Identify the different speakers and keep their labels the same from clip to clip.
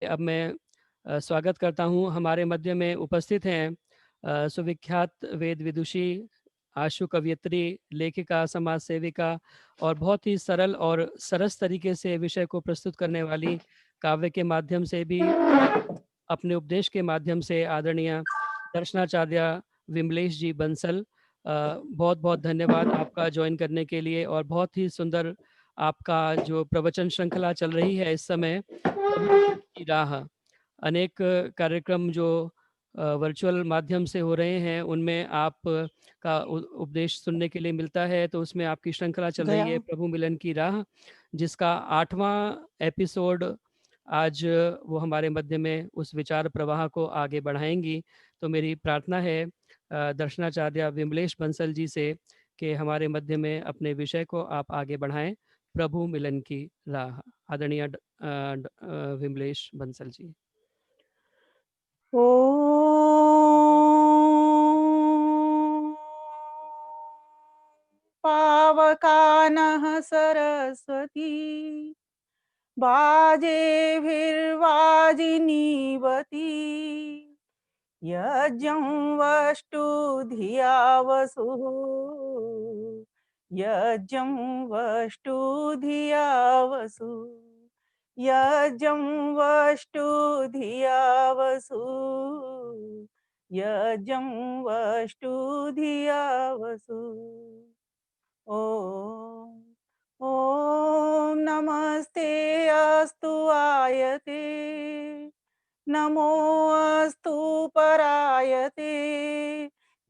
Speaker 1: अब मैं स्वागत करता हूँ। हमारे मध्य में उपस्थित हैं सुविख्यात वेद विदुषी, आशु कवयित्री, लेखिका, समाज सेविका और बहुत ही सरल और सरस तरीके से विषय को प्रस्तुत करने वाली, काव्य के माध्यम से भी और अपने उपदेश के माध्यम से आदरणीय दर्शनाचार्य विमलेश जी बंसल। बहुत बहुत धन्यवाद आपका ज्वाइन करने के लिए। और बहुत ही सुंदर आपका जो प्रवचन श्रृंखला चल रही है इस समय, प्रभु की राह। अनेक कार्यक्रम जो वर्चुअल माध्यम से हो रहे हैं उनमें आप का उपदेश सुनने के लिए मिलता है, तो उसमें आपकी श्रृंखला चल रही
Speaker 2: गया
Speaker 1: है प्रभु मिलन की राह, जिसका 8वां एपिसोड आज वो हमारे मध्य में उस विचार प्रवाह को आगे बढ़ाएंगी। तो मेरी प्रार्थना है दर्शनाचार्य विमलेश बंसल जी से कि हमारे मध्य में अपने विषय को आप आगे बढ़ाएं। प्रभु मिलन की राह। आदरणीय विमलेश बंसल जी।
Speaker 2: ओ पावकानः सरस्वती बाजेभिर्वाजिनीवती यज्ञं वष्टु धिया वसुः यज्ञं वष्टु धिया वसुः यज्ञं वष्टु धिया वसुः यज्ञं वष्टु धिया वसुः। ॐ नमस्ते अस्तु आयते नमो अस्तु परायते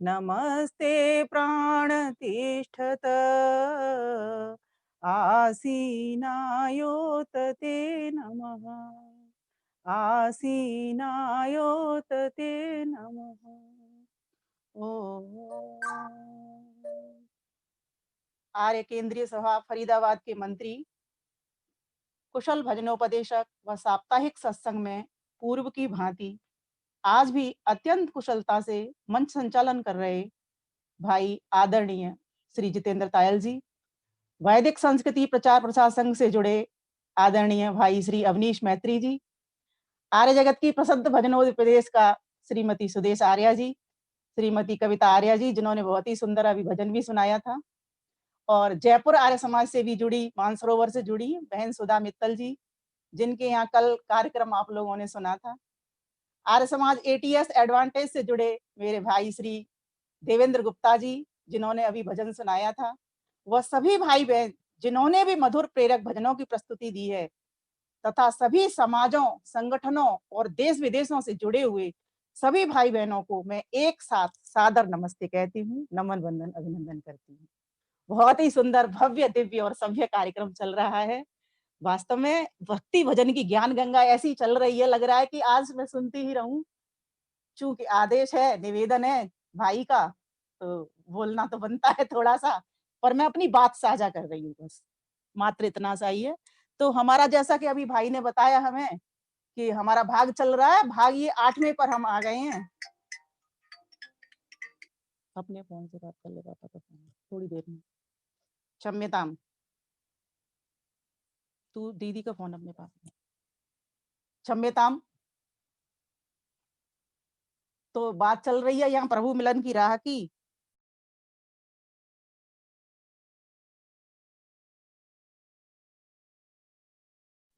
Speaker 2: नमस्ते प्राणतिष्ठत आसीनायोतते नमः आसीनायोतते नमः। आर्य केंद्रीय सभा फरीदाबाद के मंत्री, कुशल भजनोपदेशक व साप्ताहिक सत्संग में पूर्व की भांति आज भी अत्यंत कुशलता से मंच संचालन कर रहे भाई आदरणीय श्री जितेंद्र तायल जी, वैदिक संस्कृति प्रचार प्रसार संघ से जुड़े आदरणीय भाई श्री अवनीश मैत्री जी, आर्य जगत की प्रसिद्ध भजनोपदेश का श्रीमती सुदेश आर्या जी, श्रीमती कविता आर्या जी, जिन्होंने बहुत ही सुंदर अभी भजन भी सुनाया था, और जयपुर आर्य समाज से भी जुड़ी, मानसरोवर से जुड़ी बहन सुधा मित्तल जी, जिनके यहाँ कल कार्यक्रम आप लोगों ने सुना था। आर्य समाज एटीएस एडवांटेज से जुड़े मेरे भाई श्री देवेंद्र गुप्ता जी, जिन्होंने अभी भजन सुनाया था। वह सभी भाई बहन जिन्होंने भी मधुर प्रेरक भजनों की प्रस्तुति दी है, तथा सभी समाजों, संगठनों और देश विदेशों से जुड़े हुए सभी भाई बहनों को मैं एक साथ सादर नमस्ते कहती हूँ, नमन वंदन अभिनंदन करती हूँ। बहुत ही सुंदर, भव्य, दिव्य और सभ्य कार्यक्रम चल रहा है। वास्तव में भक्ति भजन की ज्ञान गंगा ऐसी चल रही है, लग रहा है कि आज मैं सुनती ही रहूं। चूंकि आदेश है, निवेदन है भाई का, तो बोलना तो बनता है थोड़ा सा, पर मैं अपनी बात साझा कर रही हूँ, बस मात्र इतना सा ही है। तो हमारा, जैसा कि अभी भाई ने बताया हमें कि हमारा भाग चल रहा है, भाग ये 8वें पर हम आ गए हैं। अपने फोन से बात कर ले पापा का फोन थोड़ी देर में। क्षम्यताम, तू दीदी का फोन अपने पास में। क्षम्यताम। तो बात चल रही है यहाँ प्रभु मिलन की राह की।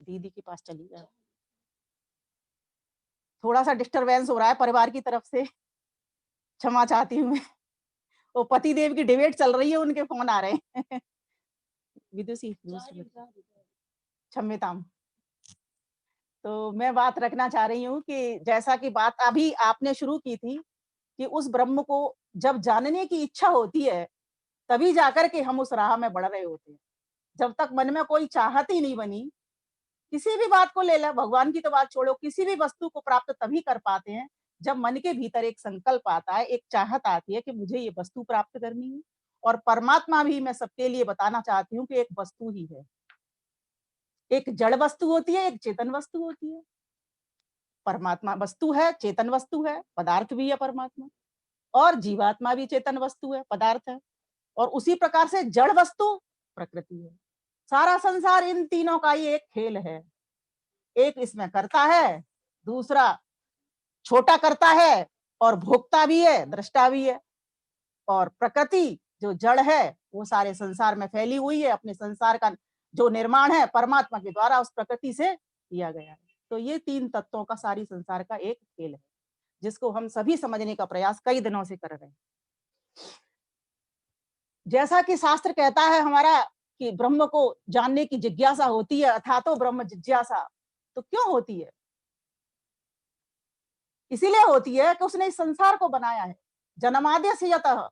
Speaker 2: दीदी के पास चली गया, थोड़ा सा डिस्टरबेंस हो रहा है परिवार की तरफ से, क्षमा चाहती हूँ मैं। वो पति देव की डिबेट चल रही है, उनके फोन आ रहे हैं। विदुषी, क्षम्यताम। तो मैं बात रखना चाह रही हूँ कि जैसा कि बात अभी आपने शुरू की थी कि उस ब्रह्म को जब जानने की इच्छा होती है, तभी जाकर के हम उस राह में बढ़ रहे होते हैं। जब तक मन में कोई चाहत ही नहीं बनी, किसी भी बात को ले ला, भगवान की तो बात छोड़ो, किसी भी वस्तु को प्राप्त तभी कर पाते हैं जब मन के भीतर एक संकल्प आता है, एक चाहत आती है कि मुझे ये वस्तु प्राप्त करनी है। और परमात्मा भी मैं सबके लिए बताना चाहती हूँ कि एक वस्तु ही है। एक जड़ वस्तु होती है, एक चेतन वस्तु होती है। परमात्मा वस्तु है, चेतन वस्तु है, पदार्थ भी है परमात्मा, और जीवात्मा भी चेतन वस्तु है, पदार्थ है। और उसी प्रकार से जड़ वस्तु प्रकृति है। सारा संसार इन तीनों का ही एक खेल है। एक इसमें कर्ता है, दूसरा छोटा करता है और भोगता भी है, दृष्टा भी है। और प्रकृति जो जड़ है वो सारे संसार में फैली हुई है, अपने संसार का जो निर्माण है परमात्मा के द्वारा उस प्रकृति से किया गया है। तो ये 3 तत्वों का सारी संसार का एक खेल है, जिसको हम सभी समझने का प्रयास कई दिनों से कर रहे हैं। जैसा कि शास्त्र कहता है हमारा कि ब्रह्म को जानने की जिज्ञासा होती है, अथातो ब्रह्म जिज्ञासा। तो क्यों होती है? इसीलिए होती है कि उसने इस संसार को बनाया है। जन्माद्य से यतः,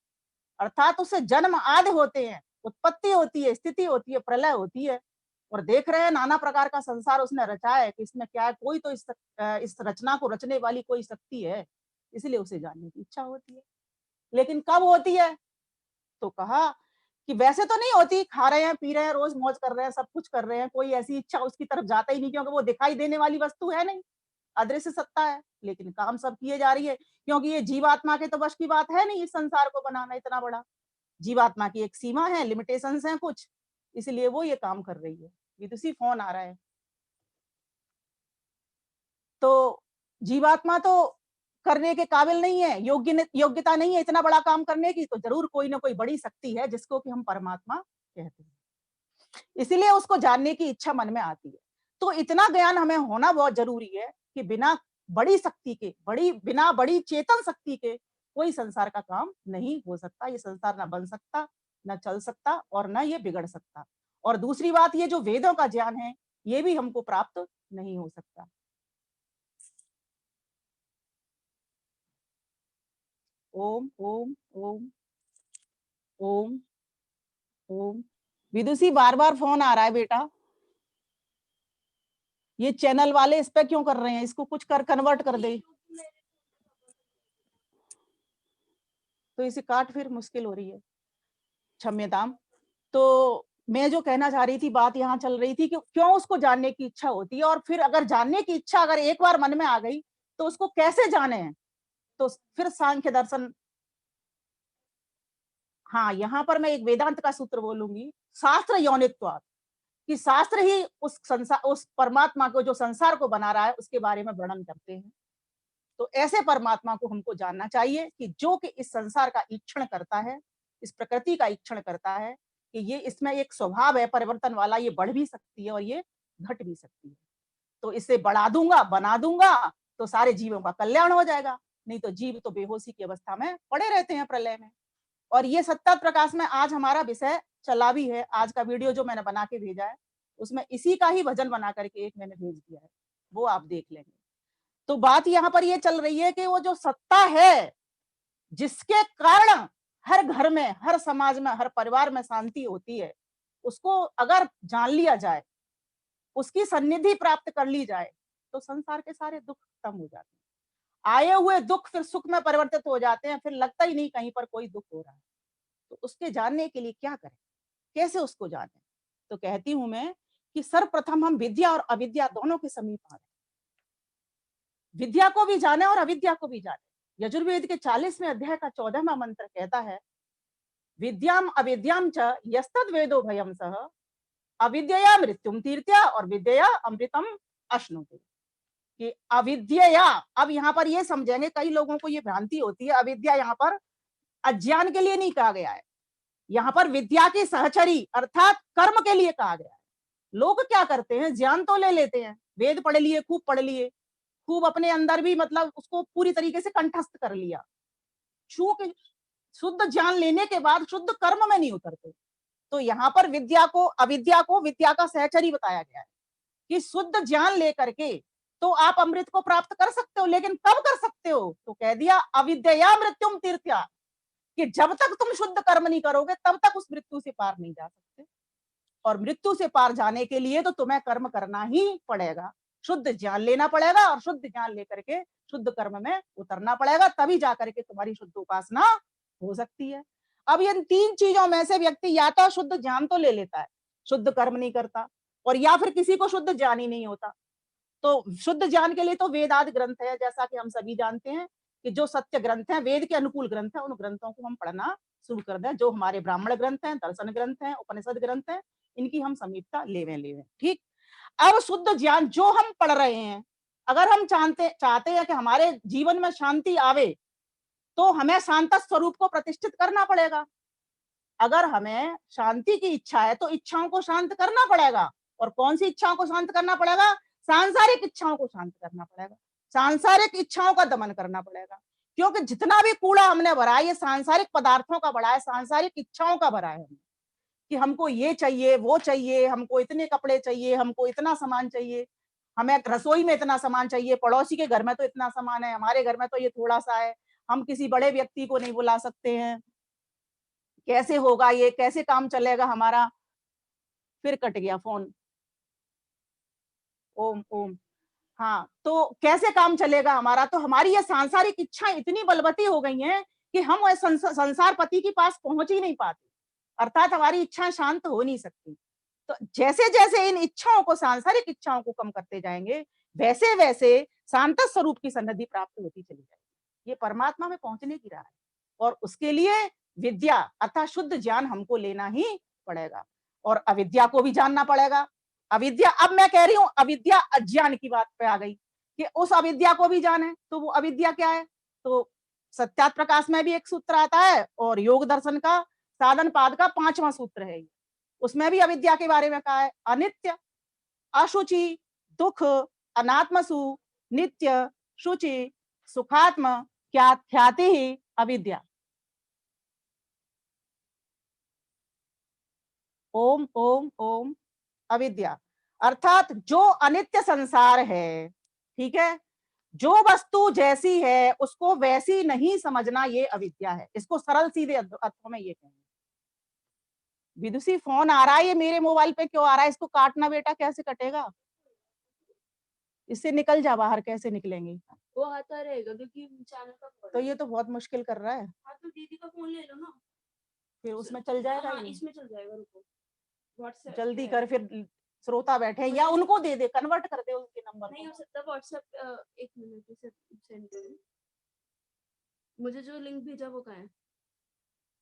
Speaker 2: अर्थात उससे जन्म आदि होते हैं, उत्पत्ति होती है, स्थिति होती है, प्रलय होती है। और देख रहे हैं नाना प्रकार का संसार उसने रचा है कि इसमें क्या है, कोई तो इस रचना को रचने वाली कोई शक्ति है, इसलिए उसे जानने की इच्छा होती है। लेकिन कब होती है? तो कहा कि वैसे तो नहीं होती, खा रहे हैं, पी रहे हैं, रोज मौज कर रहे हैं, सब कुछ कर रहे हैं, कोई ऐसी इच्छा उसकी तरफ जाता ही नहीं, क्योंकि वो दिखाई देने वाली वस्तु है नहीं, अदृश्य सत्ता है। लेकिन काम सब किए जा रही है, क्योंकि ये जीवात्मा के तो वश की बात है नहीं इस संसार को बनाना इतना बड़ा। जीवात्मा की एक सीमा है, लिमिटेशंस हैं कुछ, इसलिए वो ये काम कर रही है। विदुषी फोन आ रहा है। तो जीवात्मा तो करने के काबिल नहीं है, योग्यता नहीं है इतना बड़ा काम करने की, तो जरूर कोई ना कोई बड़ी शक्ति है जिसको कि हम परमात्मा कहते हैं। इसीलिए उसको जानने की इच्छा मन में आती है। तो इतना ज्ञान हमें होना बहुत जरूरी है कि बिना बड़ी शक्ति के, बिना बड़ी चेतन शक्ति के कोई संसार का काम नहीं हो सकता। ये संसार ना बन सकता, ना चल सकता और ना ये बिगड़ सकता। और दूसरी बात, ये जो वेदों का ज्ञान है ये भी हमको प्राप्त नहीं हो सकता। ओम ओम ओम ओम ओम। विदुषी बार बार फोन आ रहा है बेटा, ये चैनल वाले इस पे क्यों कर रहे हैं, इसको कुछ कर कन्वर्ट कर दे। तो इसे काट, फिर मुश्किल हो रही है, क्षम्यताम। तो मैं जो कहना चाह रही थी, बात यहाँ चल रही थी कि क्यों उसको जानने की इच्छा होती है, और फिर अगर जानने की इच्छा अगर एक बार मन में आ गई तो उसको कैसे जाने हैं। तो फिर सांख्य दर्शन, हाँ यहाँ पर मैं एक वेदांत का सूत्र बोलूंगी, शास्त्र यौनित्वात्, कि शास्त्र ही उस संसार, उस परमात्मा को जो संसार को बना रहा है उसके बारे में वर्णन करते हैं। तो ऐसे परमात्मा को हमको जानना चाहिए कि जो कि इस संसार का ईक्षण करता है, इस प्रकृति का ईक्षण करता है, कि ये इसमें एक स्वभाव है परिवर्तन वाला, ये बढ़ भी सकती है और ये घट भी सकती है। तो इसे बढ़ा दूंगा, बना दूंगा तो सारे जीवों का कल्याण हो जाएगा, नहीं तो जीव तो बेहोशी की अवस्था में पड़े रहते हैं प्रलय में। और ये सत्ता प्रकाश में आज हमारा विषय चला भी है। आज का वीडियो जो मैंने बना के भेजा है उसमें इसी का ही भजन बना करके एक मैंने भेज दिया है, वो आप देख लेंगे। तो बात यहाँ पर ये चल रही है कि वो जो सत्ता है जिसके कारण हर घर में, हर समाज में, हर परिवार में शांति होती है, उसको अगर जान लिया जाए, उसकी सन्निधि प्राप्त कर ली जाए, तो संसार के सारे दुख खत्म हो जाते हैं। आए हुए दुख फिर सुख में परिवर्तित हो जाते हैं, फिर लगता ही नहीं कहीं पर कोई दुख हो रहा है। तो उसके जानने के लिए क्या करें, कैसे उसको जाने? तो कहती हूं मैं कि सर्वप्रथम हम विद्या और अविद्या दोनों के समीप आ रहे, विद्या को भी जाने और अविद्या को भी जाने। यजुर्वेद के 40वें अध्याय का 14वां मंत्र कहता है, विद्याम अविद्याम च यस्तद वेदो भयम सह, अविद्यया मृत्युम तीर्त्या और विद्या अमृतम अश्नुते। कि अविद्या, अब यहाँ पर ये समझेंगे, कई लोगों को ये भ्रांति होती है, अविद्या यहाँ पर अज्ञान के लिए नहीं कहा गया है, यहाँ पर विद्या की सहचरी अर्थात कर्म के लिए कहा गया है। लोग क्या करते हैं, ज्ञान तो ले लेते हैं, वेद पढ़ लिए, खूब पढ़ लिए, खूब अपने अंदर भी मतलब उसको पूरी तरीके से कंठस्थ कर लिया, चूंकि शुद्ध ज्ञान लेने के बाद शुद्ध कर्म में नहीं उतरते। तो यहाँ पर विद्या को, अविद्या को विद्या का सहचरी बताया गया है कि शुद्ध ज्ञान लेकर के तो आप अमृत को प्राप्त कर सकते हो, लेकिन कब कर सकते हो? तो कह दिया अविद्या मृत्युम तीर्थ्या, कि जब तक तुम शुद्ध कर्म नहीं करोगे तब तक उस मृत्यु से पार नहीं जा सकते। और मृत्यु से पार जाने के लिए तो तुम्हें कर्म करना ही पड़ेगा, शुद्ध ज्ञान लेना पड़ेगा और शुद्ध ज्ञान लेकर के शुद्ध कर्म में उतरना पड़ेगा, तभी जाकर के तुम्हारी शुद्ध उपासना हो सकती है। अब इन 3 चीजों में से व्यक्ति या तो शुद्ध ज्ञान तो ले लेता है, शुद्ध कर्म नहीं करता, और या फिर किसी को शुद्ध ज्ञान ही नहीं होता। तो शुद्ध ज्ञान के लिए तो वेद आदि ग्रंथ है, जैसा कि हम सभी जानते हैं कि जो सत्य ग्रंथ हैं, वेद के अनुकूल ग्रंथ हैं, उन ग्रंथों को हम पढ़ना शुरू कर दें। जो हमारे ब्राह्मण ग्रंथ हैं, दर्शन ग्रंथ हैं, उपनिषद ग्रंथ हैं, इनकी हम समीपता लेवें। ठीक। अब शुद्ध ज्ञान जो हम पढ़ रहे हैं, अगर हम चाहते हैं कि हमारे जीवन में शांति आवे, तो हमें शांत स्वरूप को प्रतिष्ठित करना पड़ेगा। अगर हमें शांति की इच्छा है, तो इच्छाओं को शांत करना पड़ेगा। और कौन सी इच्छाओं को शांत करना पड़ेगा? सांसारिक इच्छाओं को शांत करना पड़ेगा। सांसारिक इच्छाओं का दमन करना पड़ेगा, क्योंकि जितना भी कूड़ा हमने भरा है, ये सांसारिक पदार्थों का भरा है, सांसारिक इच्छाओं का भरा है। कि हमको ये चाहिए, वो चाहिए, हमको इतने कपड़े चाहिए, हमको इतना सामान चाहिए, हमें रसोई में इतना सामान चाहिए, पड़ोसी के घर में तो इतना सामान है, हमारे घर में तो ये थोड़ा सा है, हम किसी बड़े व्यक्ति को नहीं बुला सकते हैं, कैसे होगा ये, कैसे काम चलेगा हमारा। फिर कट गया फोन। ओम ओम। हाँ, तो कैसे काम चलेगा हमारा? तो हमारी ये सांसारिक इच्छाएं इतनी बलवती हो गई हैं कि हम वह संसार पति के पास पहुंच ही नहीं पाते, अर्थात हमारी इच्छाएं शांत हो नहीं सकती। तो जैसे जैसे इन इच्छाओं को, सांसारिक इच्छाओं को कम करते जाएंगे, वैसे वैसे शांत स्वरूप की सन्निधि प्राप्त होती चली जाएगी। ये परमात्मा में पहुंचने की राह है, और उसके लिए विद्या अर्थात शुद्ध ज्ञान हमको लेना ही पड़ेगा, और अविद्या को भी जानना पड़ेगा। अविद्या, अब मैं कह रही हूं अविद्या अज्ञान की बात पे आ गई कि उस अविद्या को भी जाने। तो वो अविद्या क्या है? तो सत्यात प्रकाश में भी एक सूत्र आता है, और योग दर्शन का साधन पाद का 5वां सूत्र है, उसमें भी अविद्या के बारे में कहा है। अनित्य, अशुचि, दुख, अनात्मसु, नित्य, शुचि, सुखात्म, क्या ख्याति ही अविद्या। ओम ओम ओम। अविद्या अर्थात जो अनित्य संसार है, ठीक है, जो वस्तु जैसी है उसको वैसी नहीं समझना, ये अविद्या है। इसको सरल सीधे अर्थों में ये कहेंगे। विदुषी फोन आ रहा है, ये मेरे मोबाइल पे क्यों आ रहा है? इसको काटना बेटा, कैसे कटेगा? इससे निकल जा बाहर। कैसे निकलेंगे?
Speaker 3: वो आता रहेगा क्योंकि चैनल का
Speaker 2: तो ये तो बहुत मुश्किल कर रहा है।
Speaker 3: हाँ, तो दीदी का फोन ले लो ना,
Speaker 2: फिर उसमें चल जाएगा।
Speaker 3: हाँ, इसमें चल जाएगा। रुको, व्हाट्सएप
Speaker 2: जल्दी कर, फिर श्रोता बैठे, या उनको दे दे, कन्वर्ट कर दे उनके नंबर।
Speaker 3: नहीं हो सकता व्हाट्सएप। एक मिनट से सेंड करूँ। मुझे जो लिंक भेजा वो कहाँ है?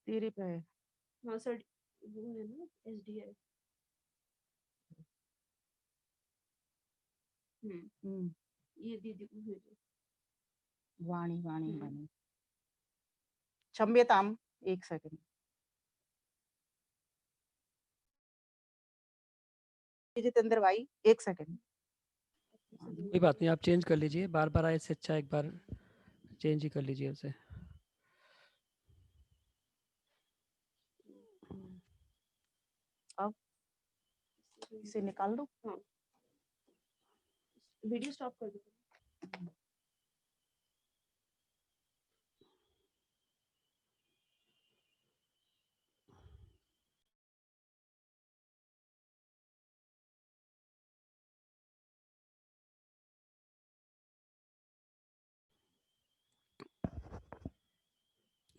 Speaker 2: तेरे पे है।
Speaker 3: हाँ सर, वो है ना SDI। ये दीदी को भेजो।
Speaker 2: वाणी वाणी वाणी। क्षम्यताम, एक सेकंड। जितेंद्र भाई, एक सेकंड।
Speaker 1: कोई बात नहीं, आप चेंज कर लीजिए, बार बार आए इससे अच्छा एक बार चेंज ही कर लीजिए उसे।
Speaker 2: अब इसे निकाल दो।
Speaker 3: हाँ, वीडियो स्टॉप कर दो।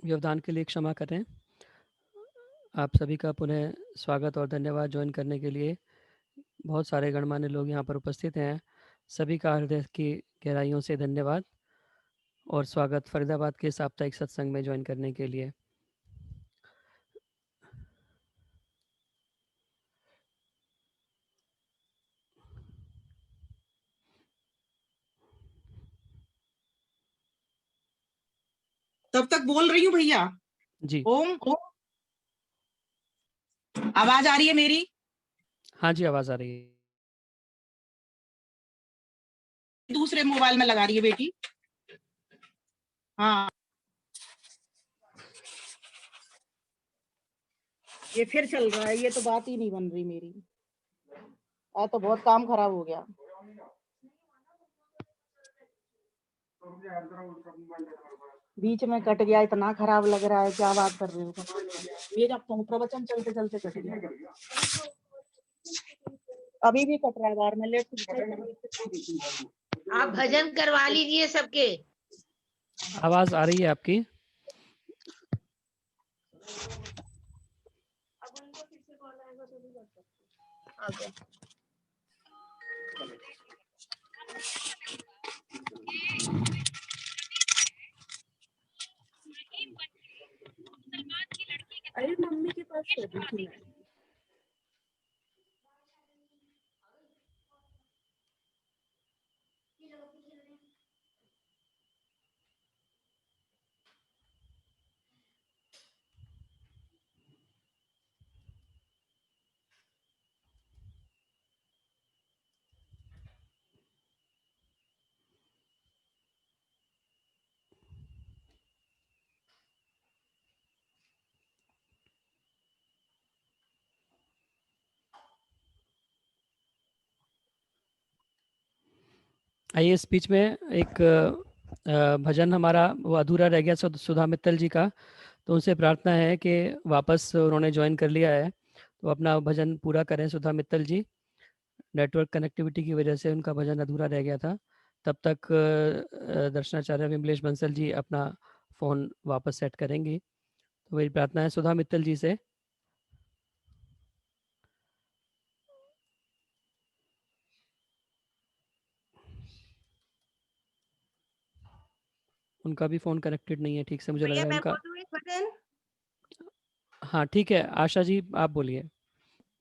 Speaker 1: व्यवधान के लिए क्षमा करें। आप सभी का पुनः स्वागत और धन्यवाद ज्वाइन करने के लिए। बहुत सारे गणमान्य लोग यहाँ पर उपस्थित हैं, सभी का हृदय की गहराइयों से धन्यवाद और स्वागत फरीदाबाद के साप्ताहिक सत्संग में ज्वाइन करने के लिए।
Speaker 2: तब तक बोल रही हूँ भैया।
Speaker 1: जी
Speaker 2: ओम ओम। आवाज आ रही है मेरी?
Speaker 1: हाँ जी, आवाज आ रही है।
Speaker 2: दूसरे मोबाइल में लगा रही है बेटी। हाँ, ये फिर चल रहा है, ये तो बात ही नहीं बन रही मेरी। तो बहुत काम खराब हो गया। बीच में कट गया, इतना खराब लग रहा है। क्या बात कर रहे हो? मेरा प्रवचन चलते चलते कट गया। अभी भी कट रहा है बार में। लेट।
Speaker 4: आप भजन करवा लीजिए सबके।
Speaker 1: आवाज आ रही है आपकी?
Speaker 3: अब उनको फिर से कॉल आएगा तो भी कर सकते हैं। अरे मम्मी के पास कर दी थी मैं।
Speaker 1: आइए, इस बीच में एक भजन हमारा वो अधूरा रह गया सुधा मित्तल जी का, तो उनसे प्रार्थना है कि वापस उन्होंने ज्वाइन कर लिया है तो अपना भजन पूरा करें सुधा मित्तल जी। नेटवर्क कनेक्टिविटी की वजह से उनका भजन अधूरा रह गया था। तब तक दर्शनाचार्य विमलेश बंसल जी अपना फ़ोन वापस सेट करेंगी। तो मेरी प्रार्थना है सुधा मित्तल जी से। उनका भी फ़ोन कनेक्टेड नहीं है ठीक से, मुझे लग
Speaker 4: भैया
Speaker 1: रहा है
Speaker 4: मैं
Speaker 1: उनका।
Speaker 4: बोलूं एक भजन?
Speaker 1: हाँ ठीक है, आशा जी आप बोलिए।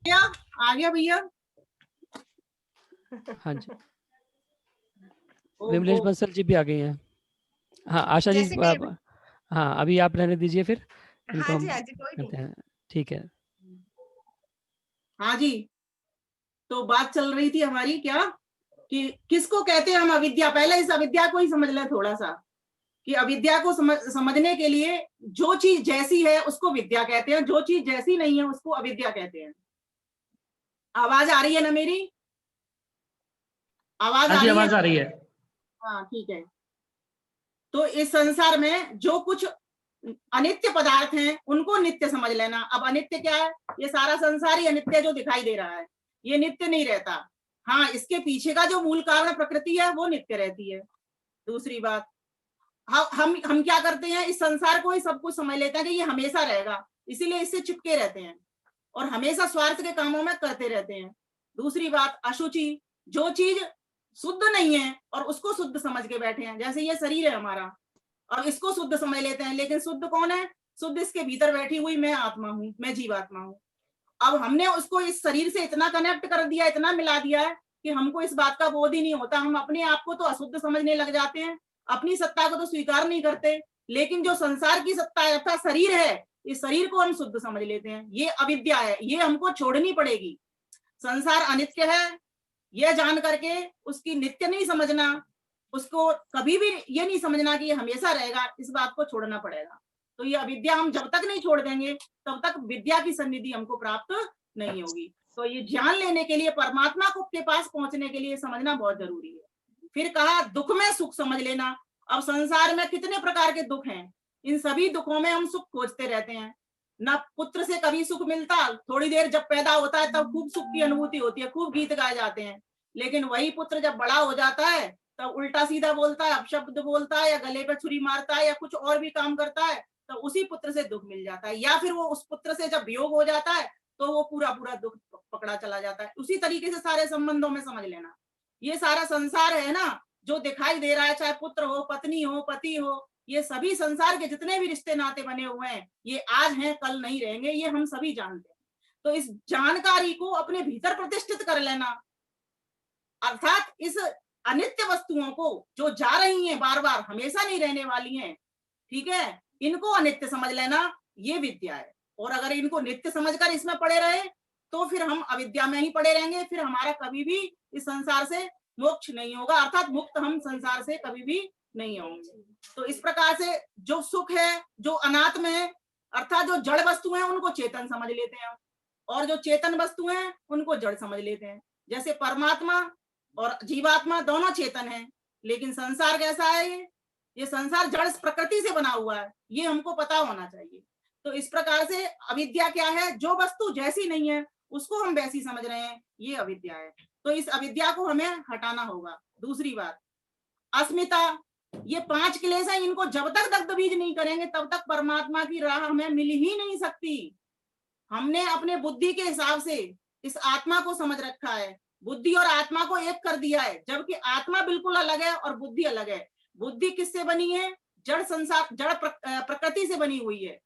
Speaker 2: क्या आ गया भैया?
Speaker 1: हाँ जी,
Speaker 2: ओहो,
Speaker 1: विमलेश बंसल जी भी आ गई हैं। हाँ आशा जी
Speaker 4: जैसे मैं,
Speaker 1: हाँ अभी आप रहने दीजिए, फिर इनको
Speaker 4: हाँ
Speaker 1: हम
Speaker 4: जी कोई
Speaker 1: करते
Speaker 4: नहीं।
Speaker 1: हैं। ठीक है।
Speaker 2: हाँ जी। तो बात चल रही थी हमारी क्या, कि किसको कहते हैं हम अविद्या। पहले इस अविद्या को ही समझ लें थोड़ा सा, कि अविद्या को समझने के लिए जो चीज जैसी है उसको विद्या कहते हैं, जो चीज जैसी नहीं है उसको अविद्या कहते हैं। आवाज आ रही है ना मेरी? आवाज
Speaker 5: हाँ
Speaker 2: आ
Speaker 5: जी,
Speaker 2: रही है?
Speaker 5: आवाज आ रही है।
Speaker 2: हाँ ठीक है। तो इस संसार में जो कुछ अनित्य पदार्थ हैं उनको नित्य समझ लेना। अब अनित्य क्या है? ये सारा संसार ही अनित्य जो दिखाई दे रहा है, ये नित्य नहीं रहता। हाँ, इसके पीछे का जो मूल कारण प्रकृति है वो नित्य रहती है। दूसरी बात, हम क्या करते हैं, इस संसार को ही सब कुछ समझ लेते हैं कि ये हमेशा रहेगा, इसीलिए इससे चिपके रहते हैं और हमेशा स्वार्थ के कामों में करते रहते हैं। दूसरी बात, अशुचि, जो चीज शुद्ध नहीं है और उसको शुद्ध समझ के बैठे हैं। जैसे ये शरीर है हमारा, और इसको शुद्ध समझ लेते हैं, लेकिन शुद्ध कौन है? शुद्ध इसके भीतर बैठी हुई मैं आत्मा हूँ, मैं जीवात्मा हूँ। अब हमने उसको इस शरीर से इतना कनेक्ट कर दिया, इतना मिला दिया है कि हमको इस बात का बोध ही नहीं होता। हम अपने आप को तो अशुद्ध समझने लग जाते हैं, अपनी सत्ता को तो स्वीकार नहीं करते, लेकिन जो संसार की सत्ता है अर्थात शरीर है, इस शरीर को हम शुद्ध समझ लेते हैं। ये अविद्या है, ये हमको छोड़नी पड़ेगी। संसार अनित्य है यह जान करके उसकी नित्य नहीं समझना, उसको कभी भी ये नहीं समझना कि ये हमेशा रहेगा, इस बात को छोड़ना पड़ेगा। तो ये अविद्या हम जब तक नहीं छोड़ देंगे तब तक विद्या की सन्निधि हमको प्राप्त नहीं होगी। तो ये ज्ञान लेने के लिए, परमात्मा को के पास पहुंचने के लिए समझना बहुत जरूरी है। फिर कहा दुख में सुख समझ लेना। अब संसार में कितने प्रकार के दुख हैं, इन सभी दुखों में हम सुख खोजते रहते हैं। न पुत्र से कभी सुख मिलता, थोड़ी देर जब पैदा होता है तब खूब सुख की अनुभूति होती है, खूब गीत गाए जाते हैं, लेकिन वही पुत्र जब बड़ा हो जाता है तब उल्टा सीधा बोलता है, अपशब्द बोलता है, या गले पे छुरी मारता है, या कुछ और भी काम करता है, तो उसी पुत्र से दुख मिल जाता है। या फिर वो उस पुत्र से जब वियोग हो जाता है तो वो पूरा पूरा दुख पकड़ा चला जाता है। उसी तरीके से सारे संबंधों में समझ लेना, ये सारा संसार है ना जो दिखाई दे रहा है, चाहे पुत्र हो, पत्नी हो, पति हो, ये सभी संसार के जितने भी रिश्ते नाते बने हुए हैं, ये आज हैं कल नहीं रहेंगे, ये हम सभी जानते हैं। तो इस जानकारी को अपने भीतर प्रतिष्ठित कर लेना, अर्थात इस अनित्य वस्तुओं को जो जा रही हैं बार बार, हमेशा नहीं रहने वाली हैं, ठीक है, इनको अनित्य समझ लेना, ये विद्या है। और अगर इनको नित्य समझकर इसमें पड़े रहे तो फिर हम अविद्या में ही पड़े रहेंगे, फिर हमारा कभी भी इस संसार से मोक्ष नहीं होगा, अर्थात मुक्त हम संसार से कभी भी नहीं होंगे। तो इस प्रकार से जो सुख है, जो अनात्म है, अर्थात जो जड़ वस्तु है उनको चेतन समझ लेते हैं, और जो चेतन वस्तु है उनको जड़ समझ लेते हैं। जैसे परमात्मा और जीवात्मा दोनों चेतन हैं, लेकिन संसार कैसा है? ये संसार जड़ प्रकृति से बना हुआ है, ये हमको पता होना चाहिए। तो इस प्रकार से अविद्या क्या है? जो वस्तु जैसी नहीं है उसको हम वैसी समझ रहे हैं, ये अविद्या है। तो इस अविद्या को हमें हटाना होगा। दूसरी बात, अस्मिता, ये 5 क्लेश है, इनको जब तक दग्ध बीज नहीं करेंगे तब तक परमात्मा की राह हमें मिल ही नहीं सकती। हमने अपने बुद्धि के हिसाब से इस आत्मा को समझ रखा है, बुद्धि और आत्मा को एक कर दिया है, जबकि आत्मा बिल्कुल अलग है और बुद्धि अलग है। बुद्धि किससे बनी है? जड़ संसार, जड़ प्रकृति से बनी हुई है।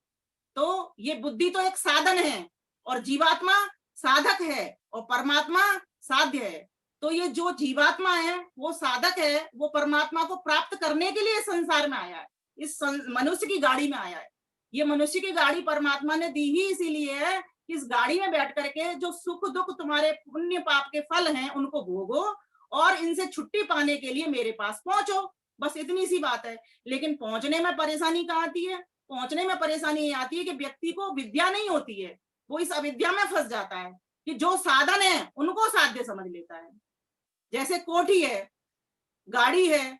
Speaker 2: तो ये बुद्धि तो एक साधन है, और जीवात्मा साधक है, और परमात्मा साध्य है। तो ये जो जीवात्मा है वो साधक है, वो परमात्मा को प्राप्त करने के लिए संसार में आया है, इस मनुष्य की गाड़ी में आया है। ये मनुष्य की गाड़ी परमात्मा ने दी ही इसीलिए है कि इस गाड़ी में बैठ करके जो सुख दुख तुम्हारे पुण्य पाप के फल हैं उनको भोगो, और इनसे छुट्टी पाने के लिए मेरे पास पहुंचो, बस इतनी सी बात है। लेकिन पहुंचने में परेशानी कहाँ आती है? पहुंचने में परेशानी ये आती है कि व्यक्ति को विद्या नहीं होती है, वो इस अविद्या में फंस जाता है कि जो साधन है उनको साध्य समझ लेता है। जैसे कोठी है, गाड़ी है,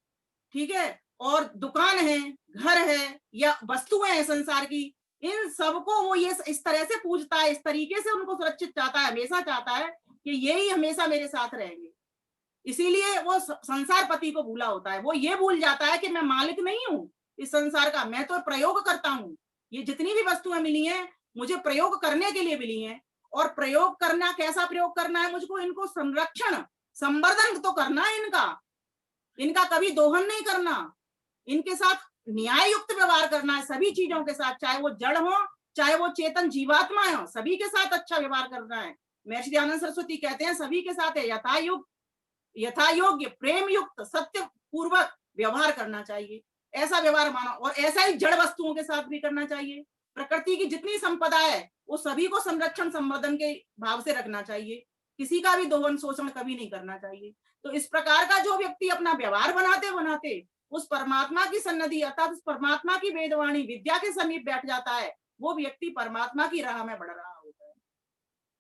Speaker 2: ठीक है, और दुकान है, घर है या वस्तुएं हैं संसार की, इन सबको वो ये इस तरह से पूजता है, इस तरीके से उनको सुरक्षित चाहता है, हमेशा चाहता है कि यही हमेशा मेरे साथ रहेंगे। इसीलिए वो संसार पति को भूला होता है। वो ये भूल जाता है कि मैं मालिक नहीं हूँ इस संसार का, मैं तो प्रयोग करता हूँ। ये जितनी भी वस्तुएं मिली हैं मुझे प्रयोग करने के लिए मिली हैं, और प्रयोग करना, कैसा प्रयोग करना है मुझको, इनको संरक्षण संवर्धन तो करना है इनका कभी दोहन नहीं करना, इनके साथ न्याय युक्त व्यवहार करना है सभी चीजों के साथ, चाहे वो जड़ हो चाहे वो चेतन जीवात्मा हो, सभी के साथ अच्छा व्यवहार करना है। महर्षि दयानंद सरस्वती कहते हैं सभी के साथ है यथा योग्य प्रेम युक्त सत्य पूर्वक व्यवहार करना चाहिए। ऐसा व्यवहार मानो, और ऐसा ही जड़ वस्तुओं के साथ भी करना चाहिए। प्रकृति की जितनी संपदा है वो सभी को संरक्षण संवर्धन के भाव से रखना चाहिए, किसी का भी दोहन शोषण कभी नहीं करना चाहिए। तो इस प्रकार का जो व्यक्ति अपना व्यवहार बनाते बनाते उस परमात्मा की सन्निधि अर्थात उस परमात्मा की वेदवाणी विद्या के समीप बैठ जाता है, वो व्यक्ति परमात्मा की राह में बढ़ रहा होता है।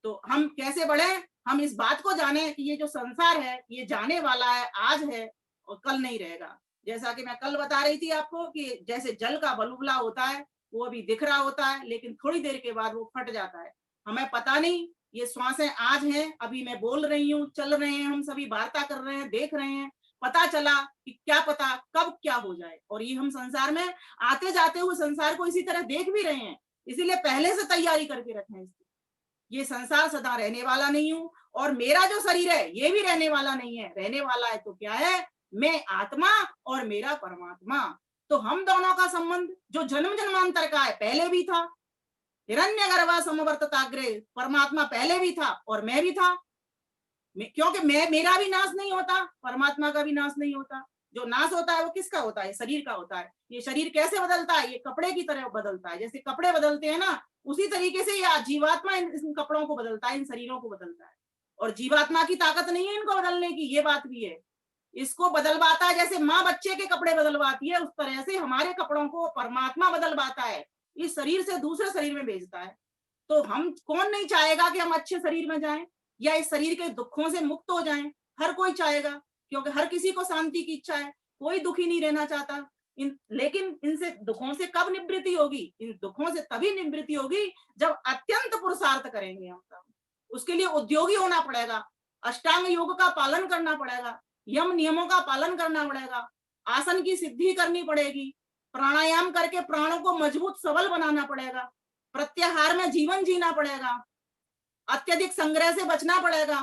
Speaker 2: तो हम कैसे बढ़े, हम इस बात को जाने कि ये जो संसार है ये जाने वाला है, आज है और कल नहीं रहेगा। जैसा कि मैं कल बता रही थी आपको कि जैसे जल का बुलबुला होता है, वो अभी दिख रहा होता है लेकिन थोड़ी देर के बाद वो फट जाता है, हमें पता नहीं। ये श्वासें आज हैं, अभी मैं बोल रही हूँ, चल रहे हैं, हम सभी वार्ता कर रहे हैं, देख रहे हैं, पता चला कि क्या पता कब क्या हो जाए। और ये हम संसार में आते जाते हुए संसार को इसी तरह देख भी रहे हैं, इसीलिए पहले से तैयारी करके रखें इसकी। ये संसार सदा रहने वाला नहीं हूं, और मेरा जो शरीर है ये भी रहने वाला नहीं है। रहने वाला है तो क्या है, मैं आत्मा और मेरा परमात्मा। तो हम दोनों का संबंध जो जन्म जन्मांतर का है पहले भी था, हिरण्यगर्भा समवर्तताग्रे, परमात्मा पहले भी था और मैं भी था। क्योंकि मेरा भी नाश नहीं होता, परमात्मा का भी नाश नहीं होता। जो नाश होता है वो किसका होता है, शरीर का होता है। ये शरीर कैसे बदलता है, ये कपड़े की तरह बदलता है, जैसे कपड़े बदलते हैं ना, उसी तरीके से ये जीवात्मा इन कपड़ों को बदलता है, इन शरीरों को बदलता है। और जीवात्मा की ताकत नहीं है इनको बदलने की, ये बात भी है। इसको बदलवाता है, जैसे माँ बच्चे के कपड़े बदलवाती है, उस तरह से हमारे कपड़ों को परमात्मा बदलवाता है, इस शरीर से दूसरे शरीर में भेजता है। तो हम कौन नहीं चाहेगा कि हम अच्छे शरीर में जाएं या इस शरीर के दुखों से मुक्त हो जाएं, हर कोई चाहेगा, क्योंकि हर किसी को शांति की इच्छा है, कोई दुखी नहीं रहना चाहता। लेकिन इनसे दुखों से कब निवृत्ति होगी, इन दुखों से तभी निवृत्ति होगी जब अत्यंत पुरुषार्थ करेंगे हम सब। उसके लिए उद्योगी होना पड़ेगा, अष्टांग योग का पालन करना पड़ेगा, यम नियमों का पालन करना पड़ेगा, आसन की सिद्धि करनी पड़ेगी, प्राणायाम करके प्राणों को मजबूत सबल बनाना पड़ेगा, प्रत्याहार में जीवन जीना पड़ेगा, अत्यधिक संग्रह से बचना पड़ेगा,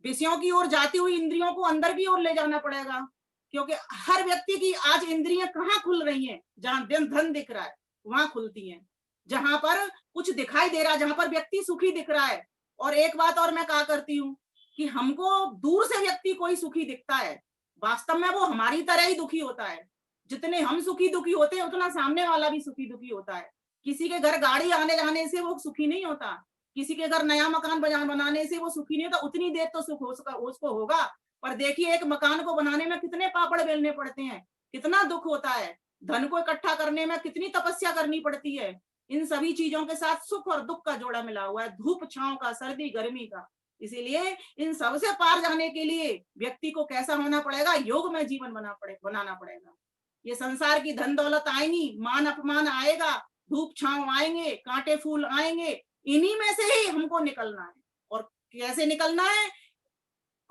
Speaker 2: विषयों की ओर जाती हुई इंद्रियों को अंदर की ओर ले जाना पड़ेगा। क्योंकि हर व्यक्ति की आज इंद्रियां कहाँ खुल रही हैं, जहां धन दिख रहा है वहां खुलती हैं, जहां पर कुछ दिखाई दे रहा है, जहां पर व्यक्ति सुखी दिख रहा है। और एक बात और मैं कहा करती हूँ कि हमको दूर से व्यक्ति कोई सुखी दिखता है, वास्तव में वो हमारी तरह ही दुखी होता है। जितने हम सुखी दुखी होते हैं उतना सामने वाला भी सुखी दुखी होता है। किसी के घर गाड़ी आने जाने से वो सुखी नहीं होता, किसी के घर नया मकान बनाने से वो सुखी नहीं होता, उतनी देर तो सुख उसको होगा, पर देखिए एक मकान को बनाने में कितने पापड़ बेलने पड़ते हैं, कितना दुख होता है, धन को इकट्ठा करने में कितनी तपस्या करनी पड़ती है। इन सभी चीजों के साथ सुख और दुख का जोड़ा मिला हुआ है, धूप छांव का, सर्दी गर्मी का। इसीलिए इन सबसे पार जाने के लिए व्यक्ति को कैसा होना पड़ेगा, योग में जीवन बनाना पड़ेगा। ये संसार की धन दौलत आएगी, मान अपमान आएगा, धूप छांव आएंगे, कांटे फूल आएंगे, इन्हीं में से ही हमको निकलना है। और कैसे निकलना है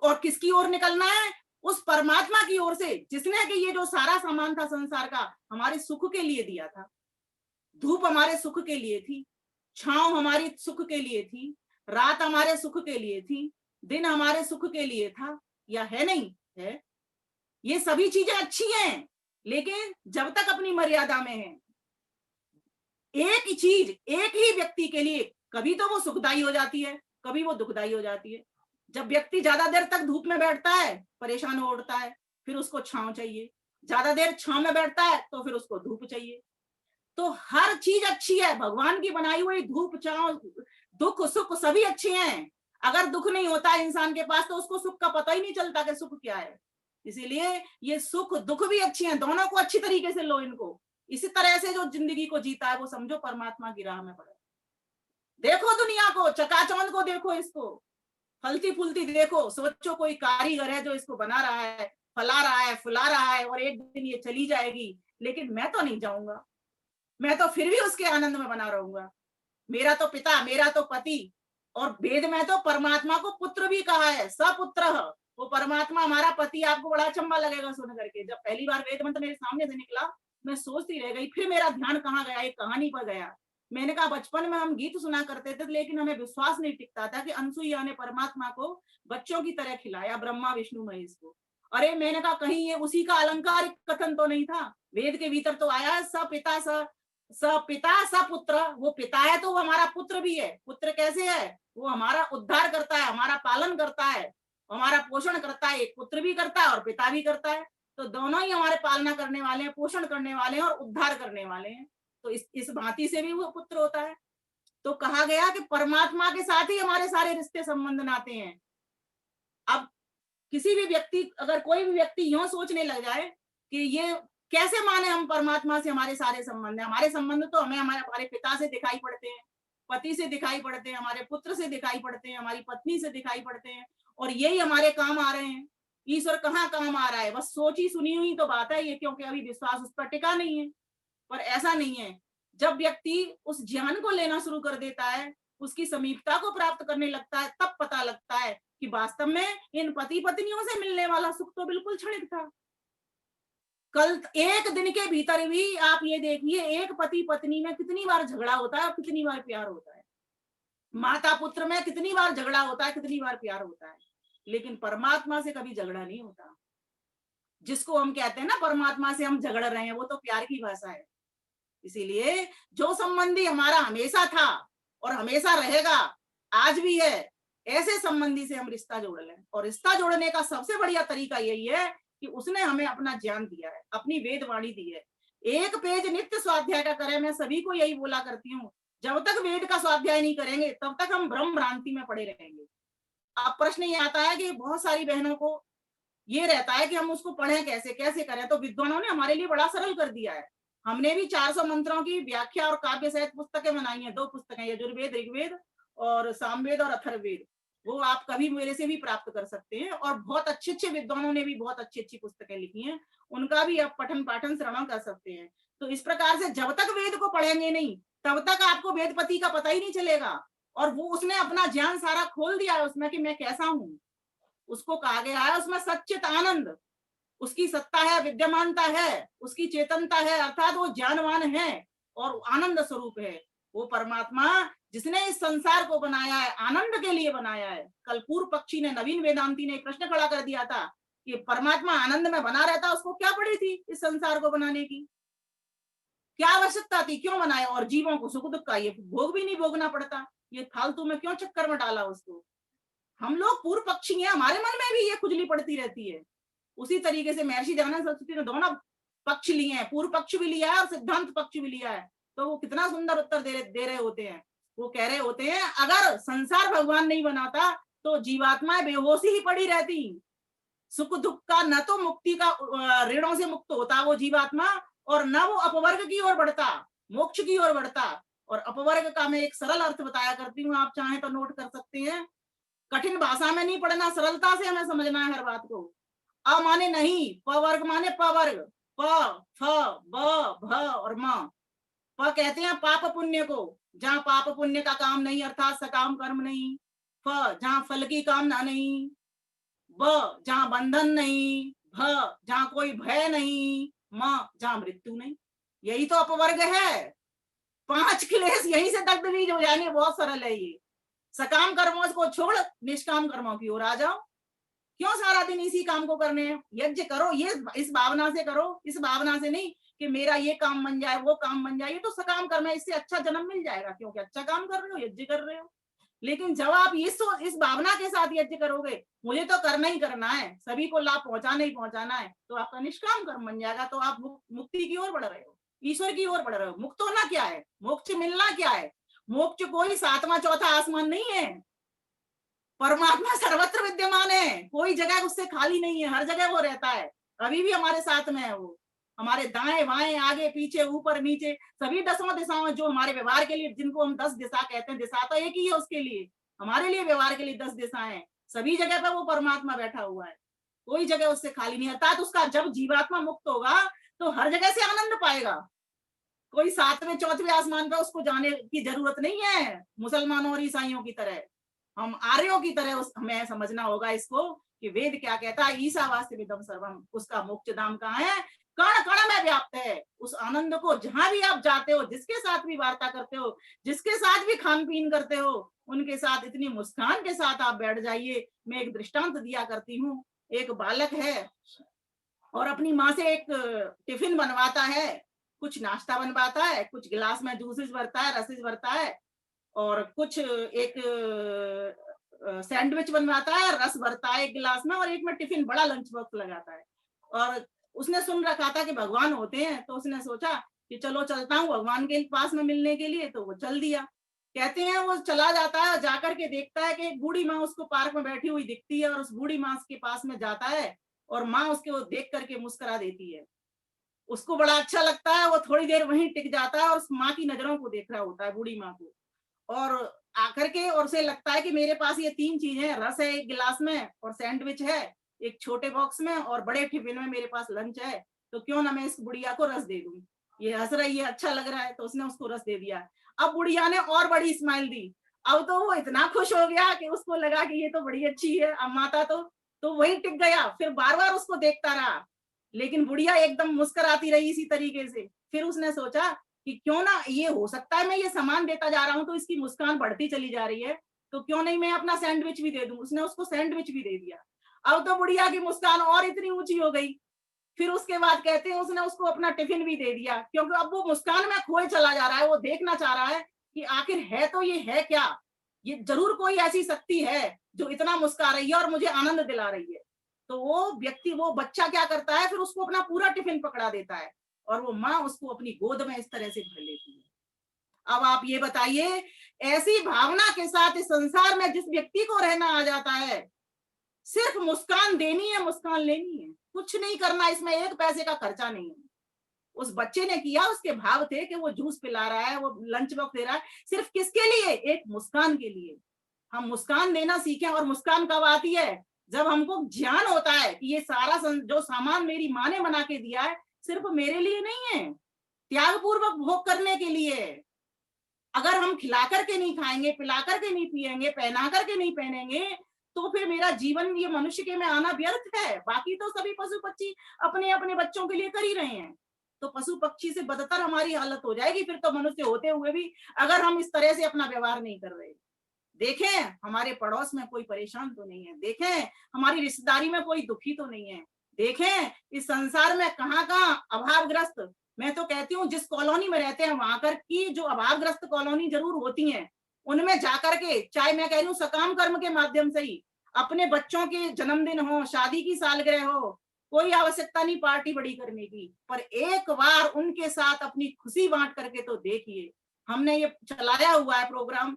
Speaker 2: और किसकी ओर निकलना है, उस परमात्मा की ओर से, जिसने कि ये जो सारा सामान था संसार का हमारे सुख के लिए दिया था। धूप हमारे सुख के लिए थी, छांव हमारी सुख के लिए थी, रात हमारे सुख के लिए थी, दिन हमारे सुख के लिए था, या है नहीं है। ये सभी चीजें अच्छी हैं, लेकिन जब तक अपनी मर्यादा में है। एक ही चीज एक ही व्यक्ति के लिए कभी तो वो सुखदायी हो जाती है, कभी वो दुखदायी हो जाती है। जब व्यक्ति ज्यादा देर तक धूप में बैठता है परेशान हो उठता है, फिर उसको छांव चाहिए, ज्यादा देर छांव में बैठता है तो फिर उसको धूप चाहिए। तो हर चीज अच्छी है, भगवान की बनाई हुई धूप छांव दुख सुख सभी अच्छे हैं। अगर दुख नहीं होता इंसान के पास तो उसको सुख का पता ही नहीं चलता कि सुख क्या है। इसीलिए ये सुख दुख भी अच्छे हैं, दोनों को अच्छी तरीके से लो इनको। इसी तरह से जो जिंदगी को जीता है वो समझो परमात्मा की राह में पड़े। देखो दुनिया को, चकाचौंध को देखो, इसको फलती फूलती देखो, सोचो कोई कारीगर है जो इसको बना रहा है, फला रहा है, फुला रहा है और एक दिन ये चली जाएगी, लेकिन मैं तो नहीं जाऊंगा, मैं तो फिर भी उसके आनंद में बना रहूंगा। मेरा तो पिता, मेरा तो पति, और वेद में तो परमात्मा को पुत्र भी कहा है, सपुत्र। वो परमात्मा हमारा पति, आपको बड़ा अचंभा लगेगा सुन करके। जब पहली बार वेद मंत्र मेरे सामने से निकला, मैं सोचती रह गई, फिर मेरा ध्यान कहाँ गया, एक कहानी पर गया। मैंने कहा बचपन में हम गीत सुना करते थे, लेकिन हमें विश्वास नहीं टिकता था कि अनसुईया ने परमात्मा को बच्चों की तरह खिलाया, ब्रह्मा विष्णु महेश को। अरे मैंने कहा कहीं ये उसी का अलंकारिक कथन तो नहीं था, वेद के भीतर तो आया है सपिता सपुत्र। वो पिता है तो वो हमारा पुत्र भी है। पुत्र कैसे है? वो हमारा उद्धार करता है, हमारा पालन करता है, हमारा पोषण करता है। एक पुत्र भी करता है और पिता भी करता है, तो दोनों ही हमारे पालना करने वाले हैं, पोषण करने वाले हैं और उद्धार करने वाले हैं। तो इस भांति से भी वो पुत्र होता है। तो कहा गया कि परमात्मा के साथ ही हमारे सारे रिश्ते संबंध नाते हैं। अब किसी भी व्यक्ति, अगर कोई भी व्यक्ति यूं सोचने लग जाए कि ये कैसे माने हम परमात्मा से हमारे सारे संबंध है, हमारे संबंध तो हमें हमारे पिता से दिखाई पड़ते हैं, पति से दिखाई पड़ते हैं, हमारे पुत्र से दिखाई पड़ते हैं, हमारी पत्नी से दिखाई पड़ते हैं, और यही हमारे काम आ रहे हैं। ईश्वर कहाँ काम आ रहा है? बस सोची सुनी हुई तो बात है ये, क्योंकि अभी विश्वास उस पर टिका नहीं है। पर ऐसा नहीं है। जब व्यक्ति उस ज्ञान को लेना शुरू कर देता है, उसकी समीपता को प्राप्त करने लगता है, तब पता लगता है कि वास्तव में इन पति पत्नियों से मिलने वाला सुख तो बिल्कुल क्षणिक था। कल एक दिन के भीतर भी आप ये देखिए, एक पति पत्नी में कितनी बार झगड़ा होता है और कितनी बार प्यार होता है। माता पुत्र में कितनी बार झगड़ा होता है, कितनी बार प्यार होता है। लेकिन परमात्मा से कभी झगड़ा नहीं होता। जिसको हम कहते हैं ना परमात्मा से हम झगड़ रहे हैं, वो तो प्यार की भाषा है। इसीलिए जो संबंधी हमारा हमेशा था और हमेशा रहेगा, आज भी है, ऐसे संबंधी से हम रिश्ता जोड़ लें। और रिश्ता जोड़ने का सबसे बढ़िया तरीका यही है कि उसने हमें अपना ज्ञान दिया है, अपनी वेद वाणी दी है। एक पेज नित्य स्वाध्याय का करें। मैं सभी को यही बोला करती हूँ, जब तक वेद का स्वाध्याय नहीं करेंगे तब तक हम भ्रम भ्रांति में पड़े रहेंगे। अब प्रश्न ये आता है कि बहुत सारी बहनों को ये रहता है कि हम उसको पढ़ें कैसे, कैसे करें। तो विद्वानों ने हमारे लिए बड़ा सरल कर दिया है। हमने भी 400 मंत्रों की व्याख्या और काव्य सहित पुस्तकें बनाई हैं। 2 पुस्तकें, यजुर्वेद, ऋग्वेद और सामवेद और अथर्ववेद। वो आप कभी मेरे से भी प्राप्त कर सकते हैं। और बहुत अच्छे अच्छे विद्वानों ने भी बहुत अच्छी अच्छी पुस्तकें लिखी हैं, उनका भी आप पठन पाठन श्रवण कर सकते हैं। तो इस प्रकार से जब तक वेद को पढ़ेंगे नहीं, तब तक आपको वेदपति का पता ही नहीं चलेगा। और वो उसने अपना ज्ञान सारा खोल दिया है उसमें कि मैं कैसा हूँ। उसको कहा गया है उसमें सच्चित आनंद, उसकी सत्ता है, विद्यमानता है, उसकी चेतनता है, अर्थात वो ज्ञानवान है और आनंद स्वरूप है। वो परमात्मा जिसने इस संसार को बनाया है, आनंद के लिए बनाया है। कल पूर्व पक्षी ने, नवीन वेदांती ने एक प्रश्न खड़ा कर दिया था कि परमात्मा आनंद में बना रहता, उसको क्या पड़ी थी इस संसार को बनाने की? क्या आवश्यकता थी? क्यों बनाया? और जीवों को सुख दुख का ये भोग भी नहीं भोगना पड़ता, ये फालतू में क्यों चक्कर में डाला उसको? हम लोग पूर्व पक्षी हैं, हमारे मन में भी ये खुजली पड़ती रहती है। उसी तरीके से महर्षि दयानंद सरस्वती ने दोनों पक्ष लिए हैं, पूर्व पक्ष भी लिया है और सिद्धांत पक्ष भी लिया है। तो वो कितना सुंदर उत्तर दे रहे होते हैं। वो कह रहे होते हैं, अगर संसार भगवान नहीं बनाता तो जीवात्माएं बेहोशी ही पड़ी रहती। सुख दुख का न तो मुक्ति का ऋणों से मुक्त होता वो जीवात्मा, और न वो अपवर्ग की ओर बढ़ता, मोक्ष की ओर बढ़ता। और अपवर्ग का मैं एक सरल अर्थ बताया करती हूँ, आप चाहें तो नोट कर सकते हैं। कठिन भाषा में नहीं पढ़ना, सरलता से हमें समझना है हर बात को। अ माने नहीं, प वर्ग माने पवर्ग, प, फ, ब, भ और म। प कहते हैं पाप पुण्य को, जहाँ पाप पुण्य का काम नहीं, अर्थात सकाम कर्म नहीं। फ जहाँ फल की कामना नहीं। ब जहाँ बंधन नहीं। भ जहाँ कोई भय नहीं। म जहाँ मृत्यु नहीं। यही तो अपवर्ग है। 5 क्लेश यहीं से दग्ध बीज हो जाएंगे। बहुत सरल है ये। सकाम कर्मों को छोड़ निष्काम कर्मों की ओर आ जाओ। क्यों सारा दिन इसी काम को करने हैं? यज्ञ करो, ये इस भावना से करो, इस भावना से नहीं कि मेरा ये काम बन जाए, वो काम बन जाए। ये तो सकाम कर्म है, इससे अच्छा जन्म मिल जाएगा, क्योंकि अच्छा काम कर रहे हो, यज्ञ कर रहे हो। लेकिन जब आप इस भावना के साथ यज्ञ करोगे, मुझे तो करना ही करना है, सभी को लाभ पहुंचाना ही पहुंचाना है, तो आपका निष्काम कर्म बन जाएगा। तो आप मुक्ति की ओर बढ़ रहे हो, ईश्वर की ओर बढ़ रहे हो। मुक्त होना क्या है? मोक्ष मिलना क्या है? मोक्ष कोई 7वां चौथा आसमान नहीं है। परमात्मा सर्वत्र विद्यमान है, कोई जगह उससे खाली नहीं है, हर जगह वो रहता है। अभी भी हमारे साथ में है वो, हमारे दाएं बाएं आगे पीछे ऊपर नीचे सभी 10 दिशाओं में। जो हमारे व्यवहार के लिए, जिनको हम 10 दिशा कहते हैं, दिशा तो एक ही है उसके लिए, हमारे लिए व्यवहार के लिए 10 दिशा है। सभी जगह पर वो परमात्मा बैठा हुआ है। कोई जगह उससे खाली नहीं, अर्थात उसका जब जीवात्मा मुक्त होगा तो हर जगह से आनंद पाएगा। कोई 7वें 4वें आसमान पे उसको जाने की जरूरत नहीं है मुसलमानों और ईसाइयों की तरह। हम आर्यों की तरह हमें समझना होगा इसको कि वेद क्या कहता है, ईशावास्यमिदं सर्वम, उसका मोक्ष धाम कहाँ है, कण कण में व्याप्त है। उस आनंद को जहां भी आप जाते हो, जिसके साथ भी वार्ता करते हो, जिसके साथ भी खान पीन करते हो, उनके साथ इतनी मुस्कान के साथ आप बैठ जाइए। मैं एक दृष्टांत दिया करती हूँ, एक बालक है और अपनी माँ से एक टिफिन बनवाता है, कुछ नाश्ता बनवाता है, कुछ गिलास में जूसेस भरता है, रसेस भरता है, और कुछ एक सैंडविच बनवाता है, रस भरता है एक गिलास में, और एक में टिफिन बड़ा लंच बॉक्स लगाता है। और उसने सुन रखा था कि भगवान होते हैं, तो उसने सोचा कि चलो चलता हूँ भगवान के पास में मिलने के लिए, तो वो चल दिया। कहते हैं वो चला जाता है, जाकर के देखता है कि एक बूढ़ी माँ उसको पार्क में बैठी हुई दिखती है, और उस बूढ़ी माँ के पास में जाता है और माँ उसके वो देख करके मुस्कुरा देती है। उसको बड़ा अच्छा लगता है, वो थोड़ी देर वहीं टिक जाता है और उस माँ की नजरों को देख रहा होता है, बूढ़ी माँ को। और आकर के और उसे लगता है कि मेरे पास ये 3 चीजें हैं, रस है एक गिलास में, और सैंडविच है एक छोटे बॉक्स में, और बड़े टिफिन में मेरे पास लंच है, तो क्यों ना मैं इस बुढ़िया को रस दे दूं। ये हंस रही है, अच्छा लग रहा है, तो उसने उसको रस दे दिया। अब बुढ़िया ने और बड़ी स्माइल दी। अब तो वो इतना खुश हो गया कि उसको लगा कि ये तो बड़ी अच्छी है। अब माता तो वही टिक गया, फिर बार बार उसको देखता रहा, लेकिन बुढ़िया एकदम मुस्कुराती रही इसी तरीके से। फिर उसने सोचा कि क्यों ना, ये हो सकता है मैं ये सामान देता जा रहा हूँ तो इसकी मुस्कान बढ़ती चली जा रही है, तो क्यों नहीं मैं अपना सैंडविच भी दे दूं। उसने उसको सैंडविच भी दे दिया। अब तो बुढ़िया की मुस्कान और इतनी ऊंची हो गई। फिर उसके बाद कहते हैं उसने उसको अपना टिफिन भी दे दिया, क्योंकि अब वो मुस्कान में खोए चला जा रहा है। वो देखना चाह रहा है कि आखिर है तो ये है क्या, ये जरूर कोई ऐसी शक्ति है जो इतना मुस्कुरा रही है और मुझे आनंद दिला रही है। तो वो व्यक्ति, वो बच्चा क्या करता है, फिर उसको अपना पूरा टिफिन पकड़ा देता है, और वो माँ उसको अपनी गोद में इस तरह से भर लेती है। अब आप ये बताइए, ऐसी भावना के साथ इस संसार में जिस व्यक्ति को रहना आ जाता है, सिर्फ मुस्कान देनी है, मुस्कान लेनी है, कुछ नहीं करना, इसमें 1 पैसे का खर्चा नहीं है। उस बच्चे ने किया, उसके भाव थे कि वो जूस पिला रहा है, वो लंच बॉक्स दे रहा है, सिर्फ किसके लिए, एक मुस्कान के लिए। हम मुस्कान देना सीखें। और मुस्कान कब आती है, जब हमको ज्ञान होता है कि ये सारा जो सामान मेरी माँ ने बना के दिया है, सिर्फ मेरे लिए नहीं है, त्याग पूर्वक भोग करने के लिए। अगर हम खिला करके नहीं खाएंगे, पिला करके नहीं पिएंगे, पहना करके नहीं पहनेंगे, तो फिर मेरा जीवन ये मनुष्य के में आना व्यर्थ है। बाकी तो सभी पशु पक्षी अपने अपने बच्चों के लिए कर ही रहे हैं, तो पशु पक्षी से बदतर हमारी हालत हो जाएगी फिर तो, मनुष्य होते हुए भी, अगर हम इस तरह से अपना व्यवहार नहीं कर रहे। देखें हमारे पड़ोस में कोई परेशान तो नहीं है, देखें हमारी रिश्तेदारी में कोई दुखी तो नहीं है, देखें इस संसार में कहाँ कहाँ अभावग्रस्त। मैं तो कहती हूँ जिस कॉलोनी में रहते हैं वहां कर की जो अभावग्रस्त कॉलोनी जरूर होती हैं, उनमें जाकर के, चाहे मैं कह रही हूँ सकाम कर्म के माध्यम से ही, अपने बच्चों के जन्मदिन हो, शादी की सालगिरह हो, कोई आवश्यकता नहीं पार्टी बड़ी करने की, पर एक बार उनके साथ अपनी खुशी बांट करके तो देखिए। हमने ये चलाया हुआ है प्रोग्राम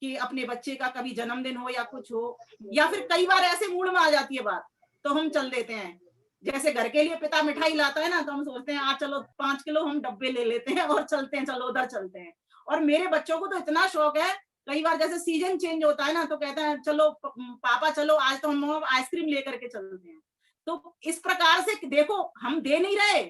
Speaker 2: कि अपने बच्चे का कभी जन्मदिन हो या कुछ हो, या फिर कई बार ऐसे मूड में आ जाती है बात, तो हम चल देते हैं। जैसे घर के लिए पिता मिठाई लाता है ना, तो हम सोचते हैं आज चलो 5 किलो हम डब्बे ले लेते हैं और चलते हैं, चलो उधर चलते हैं। और मेरे बच्चों को तो इतना शौक है, कई बार जैसे सीजन चेंज होता है ना, तो कहते हैं चलो पापा चलो आज तो हम आइसक्रीम लेकर के चलते हैं। तो इस प्रकार से देखो, हम दे नहीं रहे,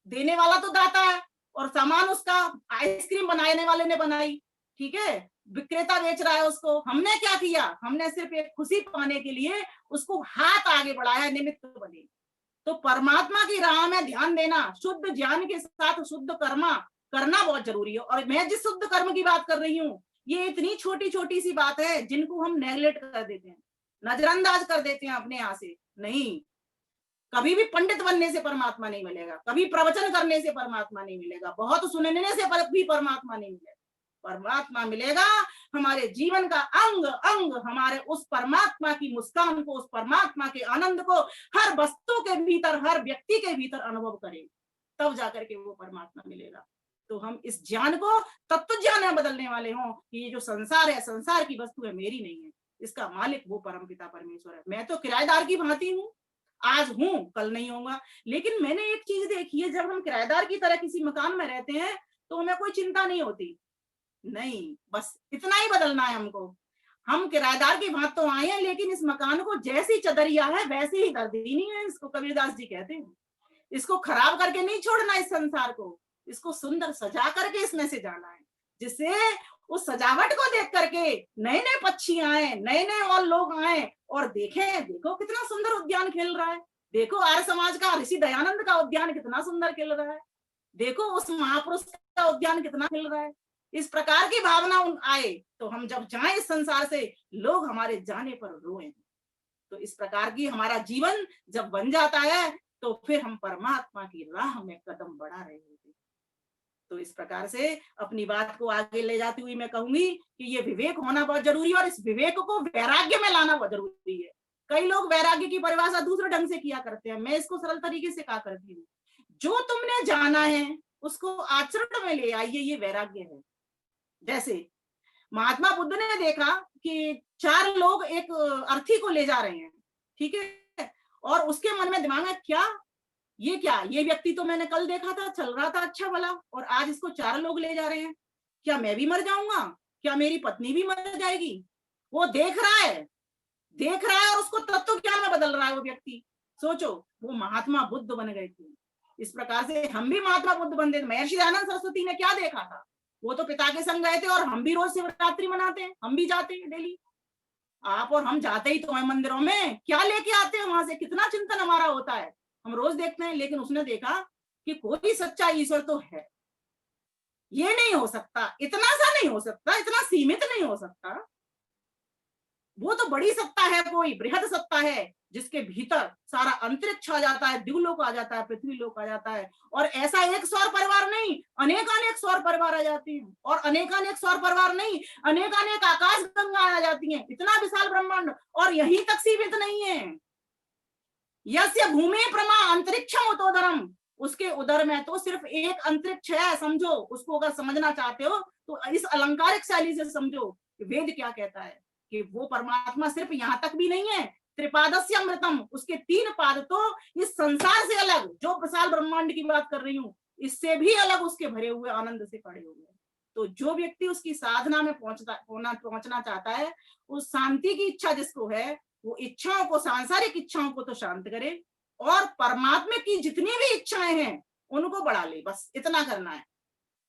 Speaker 2: देने वाला तो दाता है, और सामान उसका आइसक्रीम बनाने वाले ने बनाई, ठीक है, विक्रेता बेच रहा है उसको। हमने क्या किया, हमने सिर्फ एक खुशी पाने के लिए उसको हाथ आगे बढ़ाया, निमित्त बने। तो परमात्मा की राह में ध्यान देना, शुद्ध ज्ञान के साथ शुद्ध कर्म करना बहुत जरूरी है। और मैं जिस शुद्ध कर्म की बात कर रही हूँ, ये इतनी छोटी छोटी सी बात है जिनको हम नेगलेक्ट कर देते हैं, नजरअंदाज कर देते हैं अपने यहाँ से। नहीं, कभी भी पंडित बनने से परमात्मा नहीं मिलेगा, कभी प्रवचन करने से परमात्मा नहीं मिलेगा, बहुत सुनने से भी परमात्मा नहीं मिलेगा। परमात्मा मिलेगा हमारे जीवन का अंग अंग, हमारे उस परमात्मा की मुस्कान को, उस परमात्मा के आनंद को हर वस्तु के भीतर, हर व्यक्ति के भीतर अनुभव करें, तब जाकर के वो परमात्मा मिलेगा। तो हम इस ज्ञान को तत्व ज्ञान में बदलने वाले हों कि ये जो संसार है, संसार की वस्तु है, मेरी नहीं है, इसका मालिक वो परम पिता परमेश्वर है। मैं तो किराएदार की भांति हूँ, आज हूँ कल नहीं होगा। लेकिन मैंने एक चीज देखी है, जब हम किराएदार की तरह किसी मकान में रहते हैं तो हमें कोई चिंता नहीं होती। नहीं, बस इतना ही बदलना है हमको। हम किराएदार की भांति तो आए हैं, लेकिन इस मकान को जैसी चदरिया है वैसे ही दर्दीनी है। इसको कबीरदास जी कहते हैं। इसको खराब करके नहीं छोड़ना इस संसार को, इसको सुंदर सजा करके इसमें से जाना है, जिससे उस सजावट को देख करके नए नए पक्षी आए, नए नए और लोग आए और देखें, देखो कितना सुंदर उद्यान खिल रहा है, देखो आर्य समाज का ऋषि दयानंद का उद्यान कितना सुंदर खिल रहा है, देखो उस महापुरुष का उद्यान कितना खिल रहा है। इस प्रकार की भावना आए तो हम जब जाएं इस संसार से, लोग हमारे जाने पर रोएं। तो इस प्रकार की हमारा जीवन जब बन जाता है तो फिर हम परमात्मा की राह में कदम बढ़ा रहे होते हैं। तो इस प्रकार से अपनी बात को आगे ले जाती हुई मैं कहूंगी कि ये विवेक होना बहुत जरूरी है और इस विवेक को वैराग्य में लाना बहुत जरूरी है। कई लोग वैराग्य की परिभाषा दूसरे ढंग से किया करते हैं, मैं इसको सरल तरीके से कहा करती हूँ, जो तुमने जाना है उसको आचरण में ले आइए, ये वैराग्य है। जैसे महात्मा बुद्ध ने देखा कि 4 लोग एक अर्थी को ले जा रहे हैं, ठीक है, और उसके मन में दिमाग में क्या, ये व्यक्ति तो मैंने कल देखा था, चल रहा था अच्छा भला, और आज इसको 4 लोग ले जा रहे हैं, क्या मैं भी मर जाऊंगा, क्या मेरी पत्नी भी मर जाएगी। वो देख रहा है और उसको तत्व ज्ञान में बदल रहा है वो व्यक्ति। सोचो, वो महात्मा बुद्ध बन गए थे। इस प्रकार से हम भी महात्मा बुद्ध बन गए। महर्षि दयानंद सरस्वती ने क्या देखा था, वो तो पिता के संग गए थे, और हम भी रोज शिवरात्रि मनाते हैं, हम भी जाते हैं डेली। आप और हम जाते ही तो हैं मंदिरों में, क्या लेके आते हैं वहां से, कितना चिंतन हमारा होता है, हम रोज देखते हैं। लेकिन उसने देखा कि कोई सच्चा ईश्वर तो है, ये नहीं हो सकता, इतना सा नहीं हो सकता, इतना सीमित नहीं हो सकता, वो तो बड़ी सत्ता है, कोई बृहद सत्ता है जिसके भीतर सारा अंतरिक्ष आ जाता है, दिवलोक आ जाता है, पृथ्वी लोक आ जाता है, और ऐसा एक सौर परिवार नहीं, अनेकानेक सौर परिवार आ जाती हैं, और अनेकानेक सौर परिवार नहीं, अनेकानेक आकाश गंगा आ जाती हैं, इतना विशाल ब्रह्मांड। और यहीं तक सीमित नहीं है, यस्य भूमि प्रमा अंतरिक्षम उतोदरम, उसके उदर में तो सिर्फ एक अंतरिक्ष है, समझो। उसको अगर समझना चाहते हो तो इस अलंकारिक शैली से समझो, वेद क्या कहता है कि वो परमात्मा सिर्फ यहाँ तक भी नहीं है, त्रिपादस्य अमृतम, उसके 3 पाद तो इस संसार से अलग, जो विशाल ब्रह्मांड की बात कर रही हूँ, इससे भी अलग उसके भरे हुए आनंद से पड़े हुए हैं। तो जो व्यक्ति उसकी साधना में पहुंचना चाहता है, उस शांति की इच्छा जिसको है, वो इच्छाओं को, सांसारिक इच्छाओं को तो शांत करे, और परमात्मा की जितनी भी इच्छाएं हैं उनको बढ़ा ले, बस इतना करना है।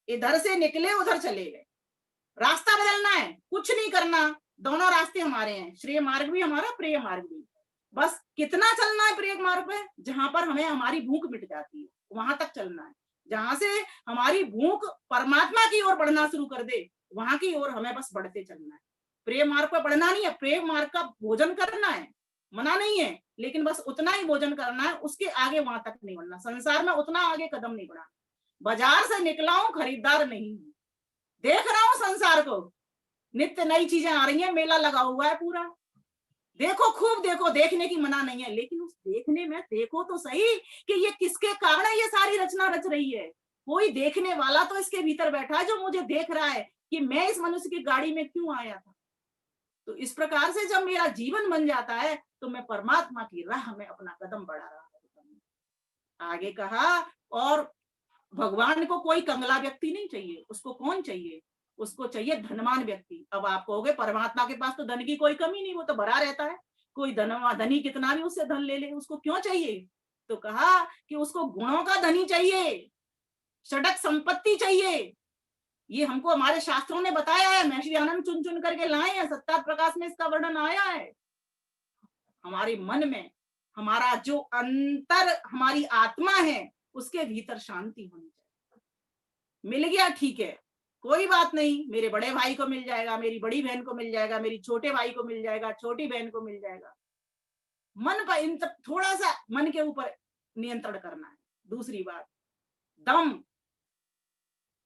Speaker 2: इधर से निकले उधर चले गए, रास्ता बदलना है, कुछ नहीं करना, दोनों रास्ते हमारे हैं, श्रेय मार्ग भी हमारा, प्रेय मार्ग भी। बस कितना चलना है प्रेय मार्ग पे, जहां पर हमें हमारी भूख मिट जाती है वहां तक चलना है। जहां से हमारी भूख परमात्मा की ओर बढ़ना शुरू कर दे, वहां की ओर हमें बस बढ़ते चलना है। प्रेय मार्ग पर बढ़ना नहीं है, प्रेय मार्ग का भोजन करना है, मना नहीं है, लेकिन बस उतना ही भोजन करना है, उसके आगे वहां तक नहीं बढ़ना, संसार में उतना आगे कदम नहीं बढ़ाना। बाजार से निकला हूं, खरीदार नहीं हूं, देख रहा हूं संसार को, नित्य नई चीजें आ रही हैं, मेला लगा हुआ है पूरा, देखो खूब देखो, देखने की मना नहीं है, लेकिन उस देखने में देखो तो सही कि ये किसके कारण ये सारी रचना रच रही है। कोई देखने वाला तो इसके भीतर बैठा है जो मुझे देख रहा है कि मैं इस मनुष्य की गाड़ी में क्यों आया था। तो इस प्रकार से जब मेरा जीवन बन जाता है तो मैं परमात्मा की राह में अपना कदम बढ़ा रहा हूं। आगे कहा, और भगवान को कोई कंगला व्यक्ति नहीं चाहिए, उसको कौन चाहिए, उसको चाहिए धनवान व्यक्ति। अब आप कहोगे परमात्मा के पास तो धन की कोई कमी नहीं, वो तो भरा रहता है, कोई धनी कितना भी उससे धन ले ले, उसको क्यों चाहिए। तो कहा कि उसको गुणों का धनी चाहिए, षडक संपत्ति चाहिए। ये हमको हमारे शास्त्रों ने बताया है, महर्षि दयानंद चुन चुन करके लाए हैं, सत्ता प्रकाश में इसका वर्णन आया है। हमारे मन में, हमारा जो अंतर, हमारी आत्मा है, उसके भीतर शांति होनी चाहिए। मिल गया ठीक है, कोई बात नहीं, मेरे बड़े भाई को मिल जाएगा, मेरी बड़ी बहन को मिल जाएगा, मेरी छोटे भाई को मिल जाएगा, छोटी बहन को मिल जाएगा। मन पर इन तक थोड़ा सा मन के ऊपर नियंत्रण करना है। दूसरी बात, दम,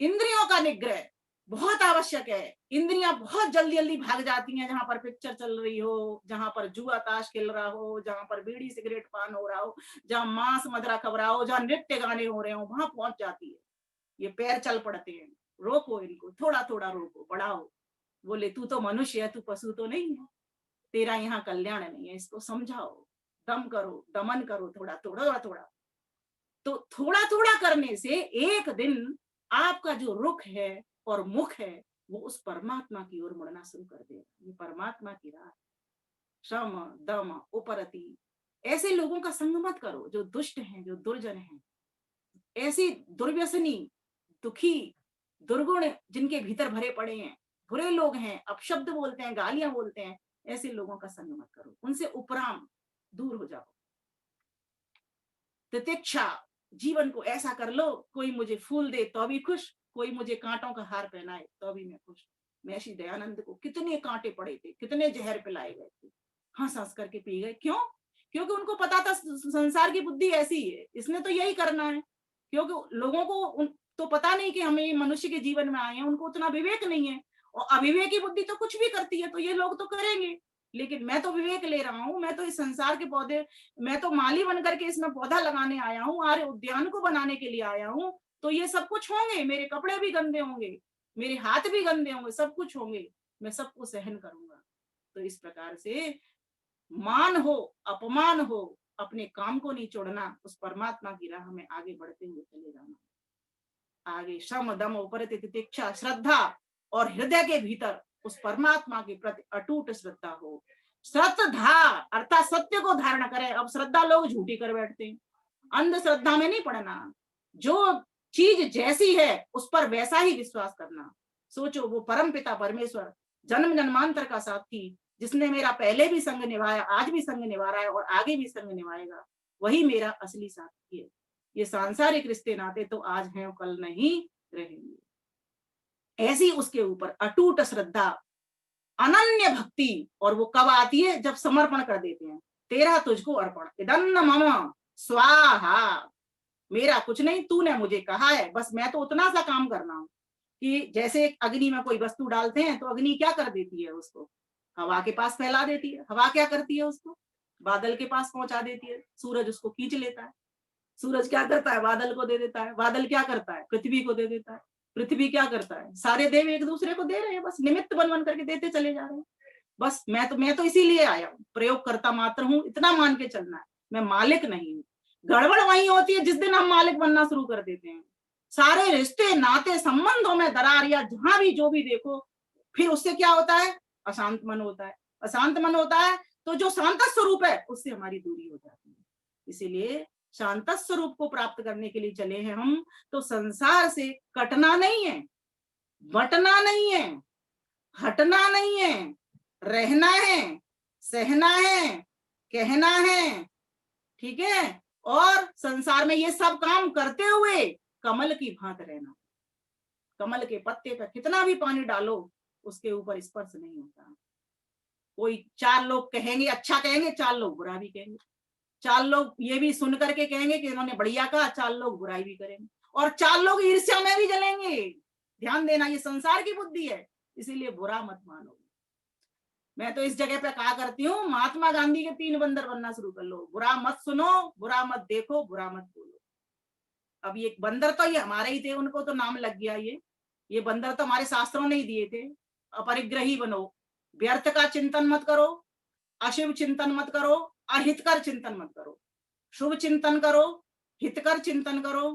Speaker 2: इंद्रियों का निग्रह बहुत आवश्यक है। इंद्रियां बहुत जल्दी जल्दी भाग जाती हैं, जहां पर पिक्चर चल रही हो, जहां पर जुआ ताश खेल रहा हो, जहां पर बीड़ी सिगरेट पान हो रहा हो, जहां मांस मदरा खबरा हो, जहां नृत्य गाने हो रहे हो, वहां पहुंच जाती है। ये पैर चल पड़ते हैं, रोको इनको, थोड़ा थोड़ा रोको, बढ़ाओ। बोले तू तो मनुष्य है, तू पशु तो नहीं है, तेरा यहाँ कल्याण नहीं है, इसको समझाओ, दम करो, दमन करो, थोड़ा थोड़ा थोड़ा। तो थोड़ा थोड़ा करने से एक दिन आपका जो रुख है और मुख है
Speaker 5: वो उस परमात्मा की ओर मुड़ना शुरू कर देगा। ये परमात्मा की राह, श्रम दम उपरति, ऐसे लोगों का संग मत करो जो दुष्ट हैं, जो दुर्जन हैं, ऐसी दुर्व्यसनी, दुखी, दुर्गुण जिनके भीतर भरे पड़े हैं, बुरे लोग हैं, अपशब्द बोलते हैं, गालियां बोलते हैं, ऐसे लोगों का संग मत करो, उनसे उपराम दूर हो जाओ। तितिक्षा, जीवन को ऐसा कर लो, कोई मुझे फूल दे तो भी खुश, कोई मुझे कांटों का हार पहनाए तो भी मैं खुश। महर्षि दयानंद को कितने कांटे पड़े थे, कितने जहर पिलाए गए थे, हंस हंस करके पी गए। क्यों? क्योंकि उनको पता था संसार की बुद्धि ऐसी है, इसने तो यही करना है। क्योंकि लोगों को तो पता नहीं कि हमें मनुष्य के जीवन में आए हैं, उनको उतना विवेक नहीं है, और अविवेकी बुद्धि तो कुछ भी करती है, तो ये लोग तो करेंगे। लेकिन मैं तो विवेक ले रहा हूं, मैं तो इस संसार के पौधे, मैं तो माली बन करके इसमें पौधा लगाने आया हूँ, आर्य उद्यान को बनाने के लिए आया हूँ, तो ये सब कुछ होंगे, मेरे कपड़े भी गंदे होंगे, मेरे हाथ भी गंदे होंगे, सब कुछ होंगे, मैं सबको सहन करूंगा। तो इस प्रकार से मान हो अपमान हो, अपने काम को नहीं छोड़ना, उस परमात्मा की राह में आगे बढ़ते हुए चले जाना। आगे श्रम दम उपरति तितिक्षा, श्रद्धा, और हृदय के भीतर उस परमात्मा के प्रति अटूट श्रद्धा हो। श्रद्धा अर्थात सत्य को धारण करें। अब श्रद्धा लोग झूठी कर बैठते हैं, अंधश्रद्धा में नहीं पड़ना, जो चीज जैसी है उस पर वैसा ही विश्वास करना। सोचो, वो परम पिता परमेश्वर, जन्म जन्मांतर का साथी, जिसने मेरा पहले भी संग निभाया, आज भी संग निभा रहा है और आगे भी संग निभाएगा, वही मेरा असली साथी है। ये सांसारिक रिश्ते नाते तो आज हैं, कल नहीं रहेंगे। ऐसी उसके ऊपर अटूट श्रद्धा, अनन्य भक्ति, और वो कब आती है? जब समर्पण कर देते हैं, तेरा तुझको अर्पण, इदन्न मम स्वाहा, मेरा कुछ नहीं, तूने मुझे कहा है, बस मैं तो उतना सा काम करना हूं कि जैसे अग्नि में कोई वस्तु डालते हैं तो अग्नि क्या कर देती है? उसको हवा के पास फैला देती है। हवा क्या करती है? उसको बादल के पास पहुंचा देती है। सूरज उसको खींच लेता है। सूरज क्या करता है? बादल को दे देता है। बादल क्या करता है? पृथ्वी को दे देता है। पृथ्वी क्या करता है? सारे देव एक दूसरे को दे रहे हैं, बस निमित्त बन बन करके देते चले जा रहे हैं। बस मैं तो इसीलिए आया हूँ, प्रयोग करता मात्र हूँ, इतना मान के चलना है, मैं मालिक नहीं हूँ। गड़बड़ वही होती है जिस दिन हम मालिक बनना शुरू कर देते हैं। सारे रिश्ते नाते संबंधों में दरार, या जहां भी जो भी देखो, फिर उससे क्या होता है? अशांत मन होता है। अशांत मन होता है तो जो शांत स्वरूप है उससे हमारी दूरी हो जाती है। इसीलिए शांत स्वरूप को प्राप्त करने के लिए चले हैं हम, तो संसार से कटना नहीं है, बटना नहीं है, हटना नहीं है, रहना है, सहना है, कहना है, ठीक है। और संसार में ये सब काम करते हुए कमल की भांत रहना। कमल के पत्ते पर कितना भी पानी डालो, उसके ऊपर स्पर्श नहीं होता। कोई चार लोग कहेंगे अच्छा कहेंगे, चार लोग बुरा भी कहेंगे, चार लोग ये भी सुन करके कहेंगे कि इन्होंने बढ़िया कहा, चार लोग बुराई भी करेंगे, और चार लोग ईर्ष्या में भी जलेंगे। ध्यान देना, ये संसार की बुद्धि है, इसीलिए बुरा मत मानो। मैं तो इस जगह पे कहा करती हूँ, महात्मा गांधी के 3 बंदर बनना शुरू कर लो। बुरा मत सुनो, बुरा मत देखो, बुरा मत बोलो। अब ये बंदर तो ये हमारे ही थे, उनको तो नाम लग गया। ये बंदर तो हमारे शास्त्रों ने ही दिए थे। अपरिग्रही बनो, व्यर्थ का चिंतन मत करो, अशुभ चिंतन मत करो, अहितकर चिंतन मत करो, शुभ चिंतन करो, हितकर चिंतन करो,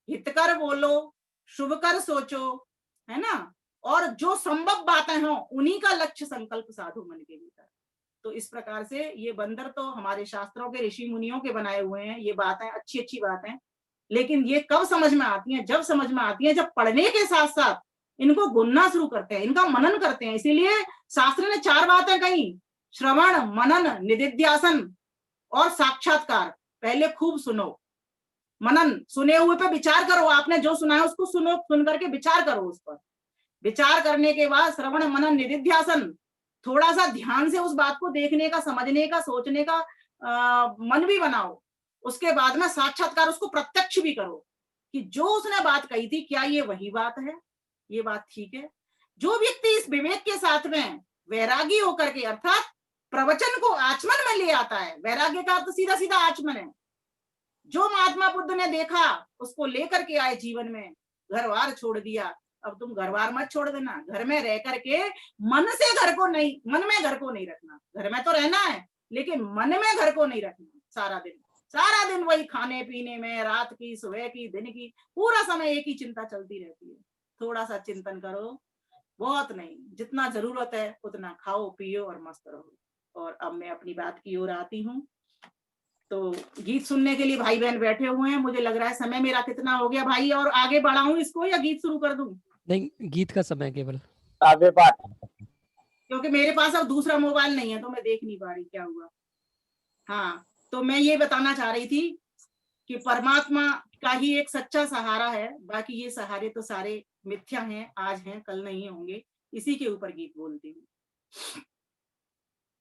Speaker 5: हितकर बोलो, शुभकर सोचो, है ना। और जो संभव बातें हो उन्हीं का लक्ष्य संकल्प साधो मन के भीतर। तो इस प्रकार से ये बंदर तो हमारे शास्त्रों के ऋषि मुनियों के बनाए हुए हैं। ये बातें अच्छी अच्छी बातें, लेकिन ये कब समझ में आती हैं? जब समझ में आती है जब पढ़ने के साथ साथ इनको गुनना शुरू करते हैं, इनका मनन करते हैं। इसीलिए शास्त्र ने 4 बातें कही, श्रवण, मनन, निदिध्यासन और साक्षात्कार। पहले खूब सुनो, मनन, सुने हुए पे विचार करो, आपने जो सुना है उसको सुनो, सुन करके विचार करो उस पर। विचार करने के बाद श्रवण, मनन, निदिध्यासन, थोड़ा सा ध्यान से उस बात को देखने का, समझने का, सोचने का मन भी बनाओ। उसके बाद में साक्षात्कार, उसको प्रत्यक्ष भी करो कि जो उसने बात कही थी क्या ये वही बात है, ये बात ठीक है। जो व्यक्ति इस विवेक के साथ में वैरागी होकर के, अर्थात प्रवचन को आचमन में ले आता है, वैराग्य का अर्थ सीधा सीधा आचमन है। जो महात्मा बुद्ध ने देखा उसको लेकर के आए जीवन में, घर बार छोड़ दिया। अब तुम घर बार मत छोड़ देना, घर में रह करके मन से घर को नहीं, मन में घर को नहीं रखना। घर में तो रहना है लेकिन मन में घर को नहीं रखना। सारा दिन वही खाने पीने में, रात की, सुबह की, दिन की, पूरा समय एक ही चिंता चलती रहती है। थोड़ा सा चिंतन करो बहुत नहीं, जितना जरूरत है उतना खाओ पियो और मस्त रहो। और अब मैं अपनी बात की ओर आती हूँ। तो गीत सुनने के लिए भाई बहन बैठे हुए हैं। मुझे लग रहा है समय मेरा कितना हो गया भाई, और आगे बढ़ाऊं इसको या गीत शुरू कर दूं?
Speaker 1: नहीं, गीत का समय केवल।
Speaker 6: आगे बात।
Speaker 5: क्योंकि मेरे पास अब दूसरा मोबाइल नहीं है तो मैं देख नहीं पा रही क्या हुआ। हाँ, तो मैं ये बताना चाह रही थी कि परमात्मा का ही एक सच्चा सहारा है, बाकी ये सहारे तो सारे मिथ्या हैं, आज हैं कल नहीं होंगे। इसी के ऊपर गीत बोलती हूँ।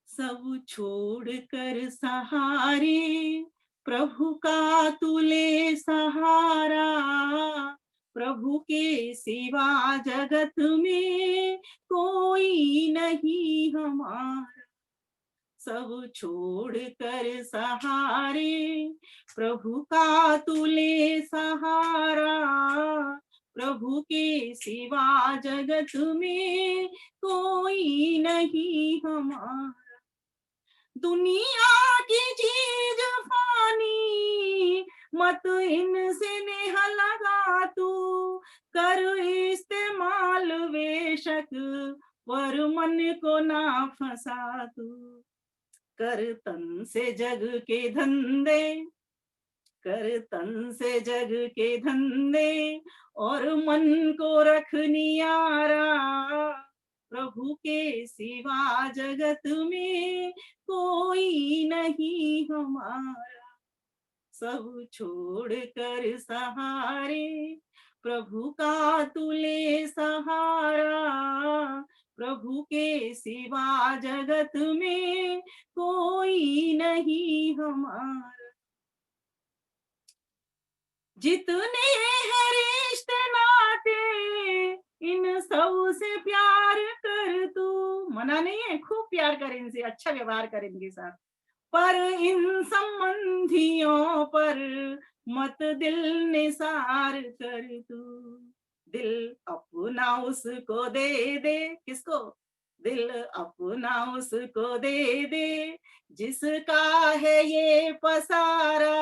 Speaker 5: सब छोड़ कर सहारे प्रभु का तुले सहारा, प्रभु के सिवा जगत में कोई नहीं हमारा। सब छोड़ कर सहारे प्रभु का तुले सहारा, प्रभु के सिवा जगत में कोई नहीं हमारा। दुनिया की चीज फानी मत इनसे नेह लगा तू, कर इस्तेमाल बेशक पर मन को ना फंसा तू। कर तन से जग के धंधे, कर तन से जग के धंधे और मन को रख नियारा, प्रभु के सिवा जगत में कोई नहीं हमारा। सब छोड़ कर सहारे प्रभु का तुले सहारा, प्रभु के सिवा जगत में कोई नहीं हमारा। जितने हैं रिश्ते नाते इन सब से प्यार कर तू, मना नहीं है, खूब प्यार कर इनसे, अच्छा व्यवहार कर इनके साथ, पर इन संबंधियों पर मत दिल निसार कर तू। दिल अपना उसको दे दे, किसको? दिल अपना उसको दे दे जिसका है ये पसारा,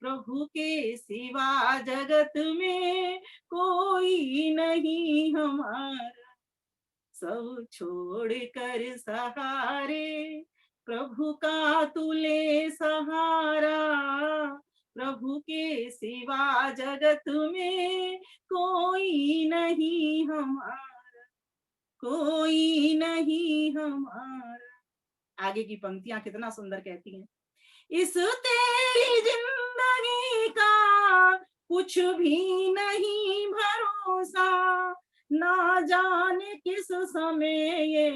Speaker 5: प्रभु के सिवा जगत में कोई नहीं हमारा। सब छोड़ कर सहारे प्रभु का तुले सहारा, प्रभु के सिवा जगत में कोई नहीं हमारा, कोई नहीं हमारा। आगे की पंक्तियां कितना सुंदर कहती हैं। इस तेरी जिंदगी का कुछ भी नहीं भरोसा, ना जाने किस समय ये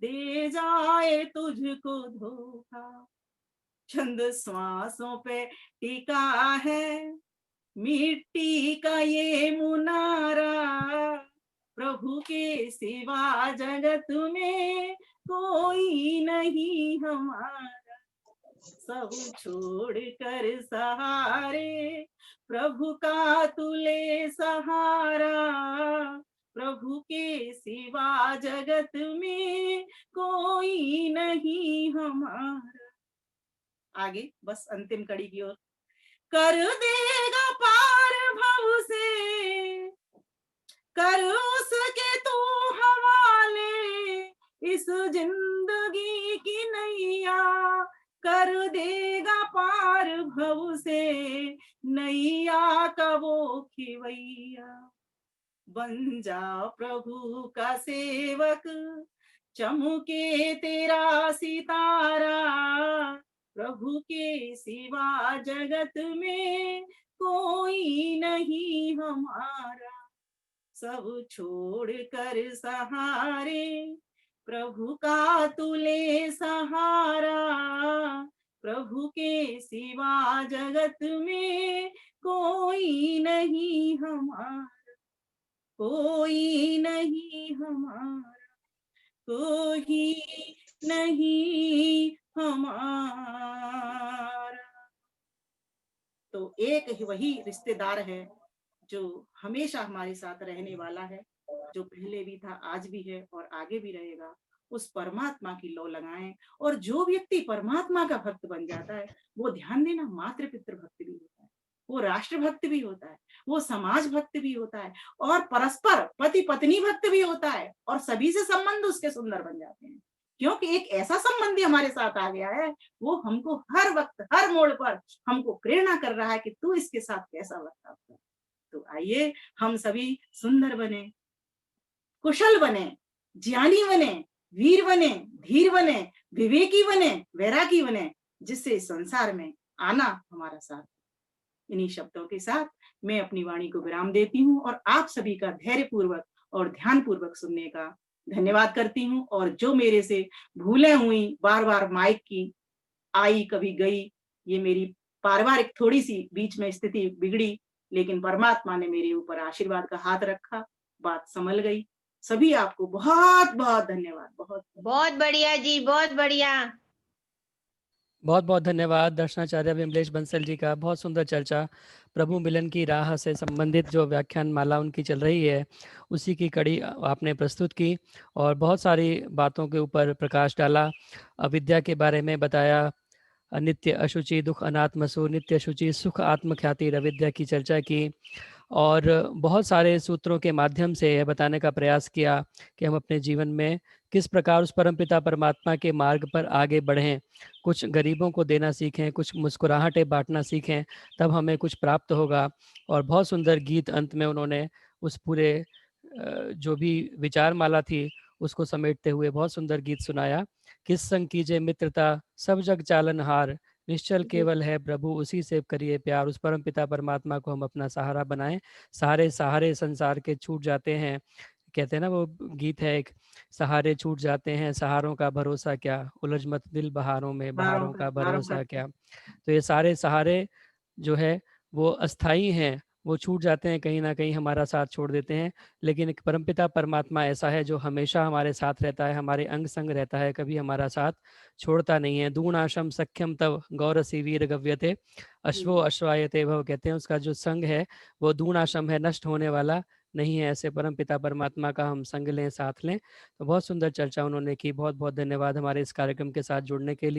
Speaker 5: दे जाए तुझको धोखा। चंद श्वासों पे टिका है मिट्टी का ये मुनारा, प्रभु के सिवा जगत में कोई नहीं हमारा। सब छोड़ कर सहारे प्रभु का तुले सहारा, प्रभु के सिवा जगत में कोई नहीं हमारा। आगे बस अंतिम कड़ी की ओर। कर देगा पार भव से, कर उसके तू हवाले, इस जिंदगी की नैया कर देगा पार भव से, नैया का वो खिवैया। बन जा प्रभु का सेवक, चमके तेरा सितारा, प्रभु के सिवा जगत में कोई नहीं हमारा। सब छोड़ कर सहारे प्रभु का तुले सहारा, प्रभु के सिवा जगत में कोई नहीं हमारा, कोई नहीं हमारा, कोई नहीं हमारा। तो एक ही वही रिश्तेदार है जो हमेशा हमारे साथ रहने वाला है, जो पहले भी था, आज भी है और आगे भी रहेगा। उस परमात्मा की लौ लगाएं। और जो व्यक्ति परमात्मा का भक्त बन जाता है वो, ध्यान देना, मातृ पितृ भक्त भी होता है। वो राष्ट्र भक्त भी होता है, वो समाज भक्त भी होता है, और परस्पर पति पत्नी भक्त भी होता है, और सभी से संबंध उसके सुंदर बन जाते हैं, क्योंकि एक ऐसा संबंधी हमारे साथ आ गया है, वो हमको हर वक्त हर मोड़ पर हमको प्रेरणा कर रहा है कि तू इसके साथ कैसा बर्ताव कर। तो आइए हम सभी सुंदर बने, कुशल बने, ज्ञानी बने, वीर बने, धीर बने, विवेकी बने, वैरागी बने, जिससे इस संसार में आना हमारा साथ। इन्हीं शब्दों के साथ मैं अपनी वाणी को विराम देती हूँ और आप सभी का धैर्य पूर्वक और ध्यान पूर्वक सुनने का धन्यवाद करती हूँ। और जो मेरे से भूलें हुई, बार बार माइक की आई कभी गई, ये मेरी पारिवारिक थोड़ी सी बीच में स्थिति बिगड़ी, लेकिन परमात्मा ने मेरे ऊपर आशीर्वाद का हाथ रखा, बात संभल गई। सभी आपको बहुत बहुत धन्यवाद। बहुत
Speaker 4: बहुत बढ़िया जी, बहुत बढ़िया।
Speaker 1: बहुत बहुत धन्यवाद दर्शनाचार्य विमलेश बंसल जी का। बहुत सुंदर चर्चा, प्रभु मिलन की राह से संबंधित जो व्याख्यान माला उनकी चल रही है, उसी की कड़ी आपने प्रस्तुत की और बहुत सारी बातों के ऊपर प्रकाश डाला। अविद्या के बारे में बताया, नित्य अशुचि दुख अनात्मसु, नित्य शुचि सुख आत्मख्याति अविद्या की चर्चा की, और बहुत सारे सूत्रों के माध्यम से यह बताने का प्रयास किया कि हम अपने जीवन में किस प्रकार उस परमपिता परमात्मा के मार्ग पर आगे बढ़ें, कुछ गरीबों को देना सीखें, कुछ मुस्कुराहटें बांटना सीखें, तब हमें कुछ प्राप्त होगा। और बहुत सुंदर गीत अंत में उन्होंने उस पूरे जो भी विचार माला थी उसको समेटते हुए बहुत सुंदर गीत सुनाया। किस संग कीजिए मित्रता, सब जग चालनहार, निश्चल केवल है प्रभु, उसी से करिए प्यार। उस परम पिता परमात्मा को हम अपना सहारा बनाएं। सहारे सहारे संसार के छूट जाते हैं, कहते हैं ना वो गीत है एक, सहारे छूट जाते हैं सहारों का भरोसा क्या, उलझ मत दिल बहारों में बहारों का भरोसा क्या। तो ये सारे सहारे जो है वो अस्थाई हैं, वो छूट जाते हैं, कहीं ना कहीं हमारा साथ छोड़ देते हैं, लेकिन एक परमपिता परमात्मा ऐसा है जो हमेशा हमारे साथ रहता है, हमारे अंग संग रहता है, कभी हमारा साथ छोड़ता नहीं है। दूणाशम सख्यम तव गौरसी वीर गव्यते, अश्वो अश्वायते भव, कहते हैं उसका जो संग है वो दूणाशम है, नष्ट होने वाला नहीं है। ऐसे परमपिता परमात्मा का हम संग लें, साथ लें। तो बहुत सुंदर चर्चा उन्होंने की। बहुत बहुत धन्यवाद हमारे इस कार्यक्रम के साथ जुड़ने के लिए।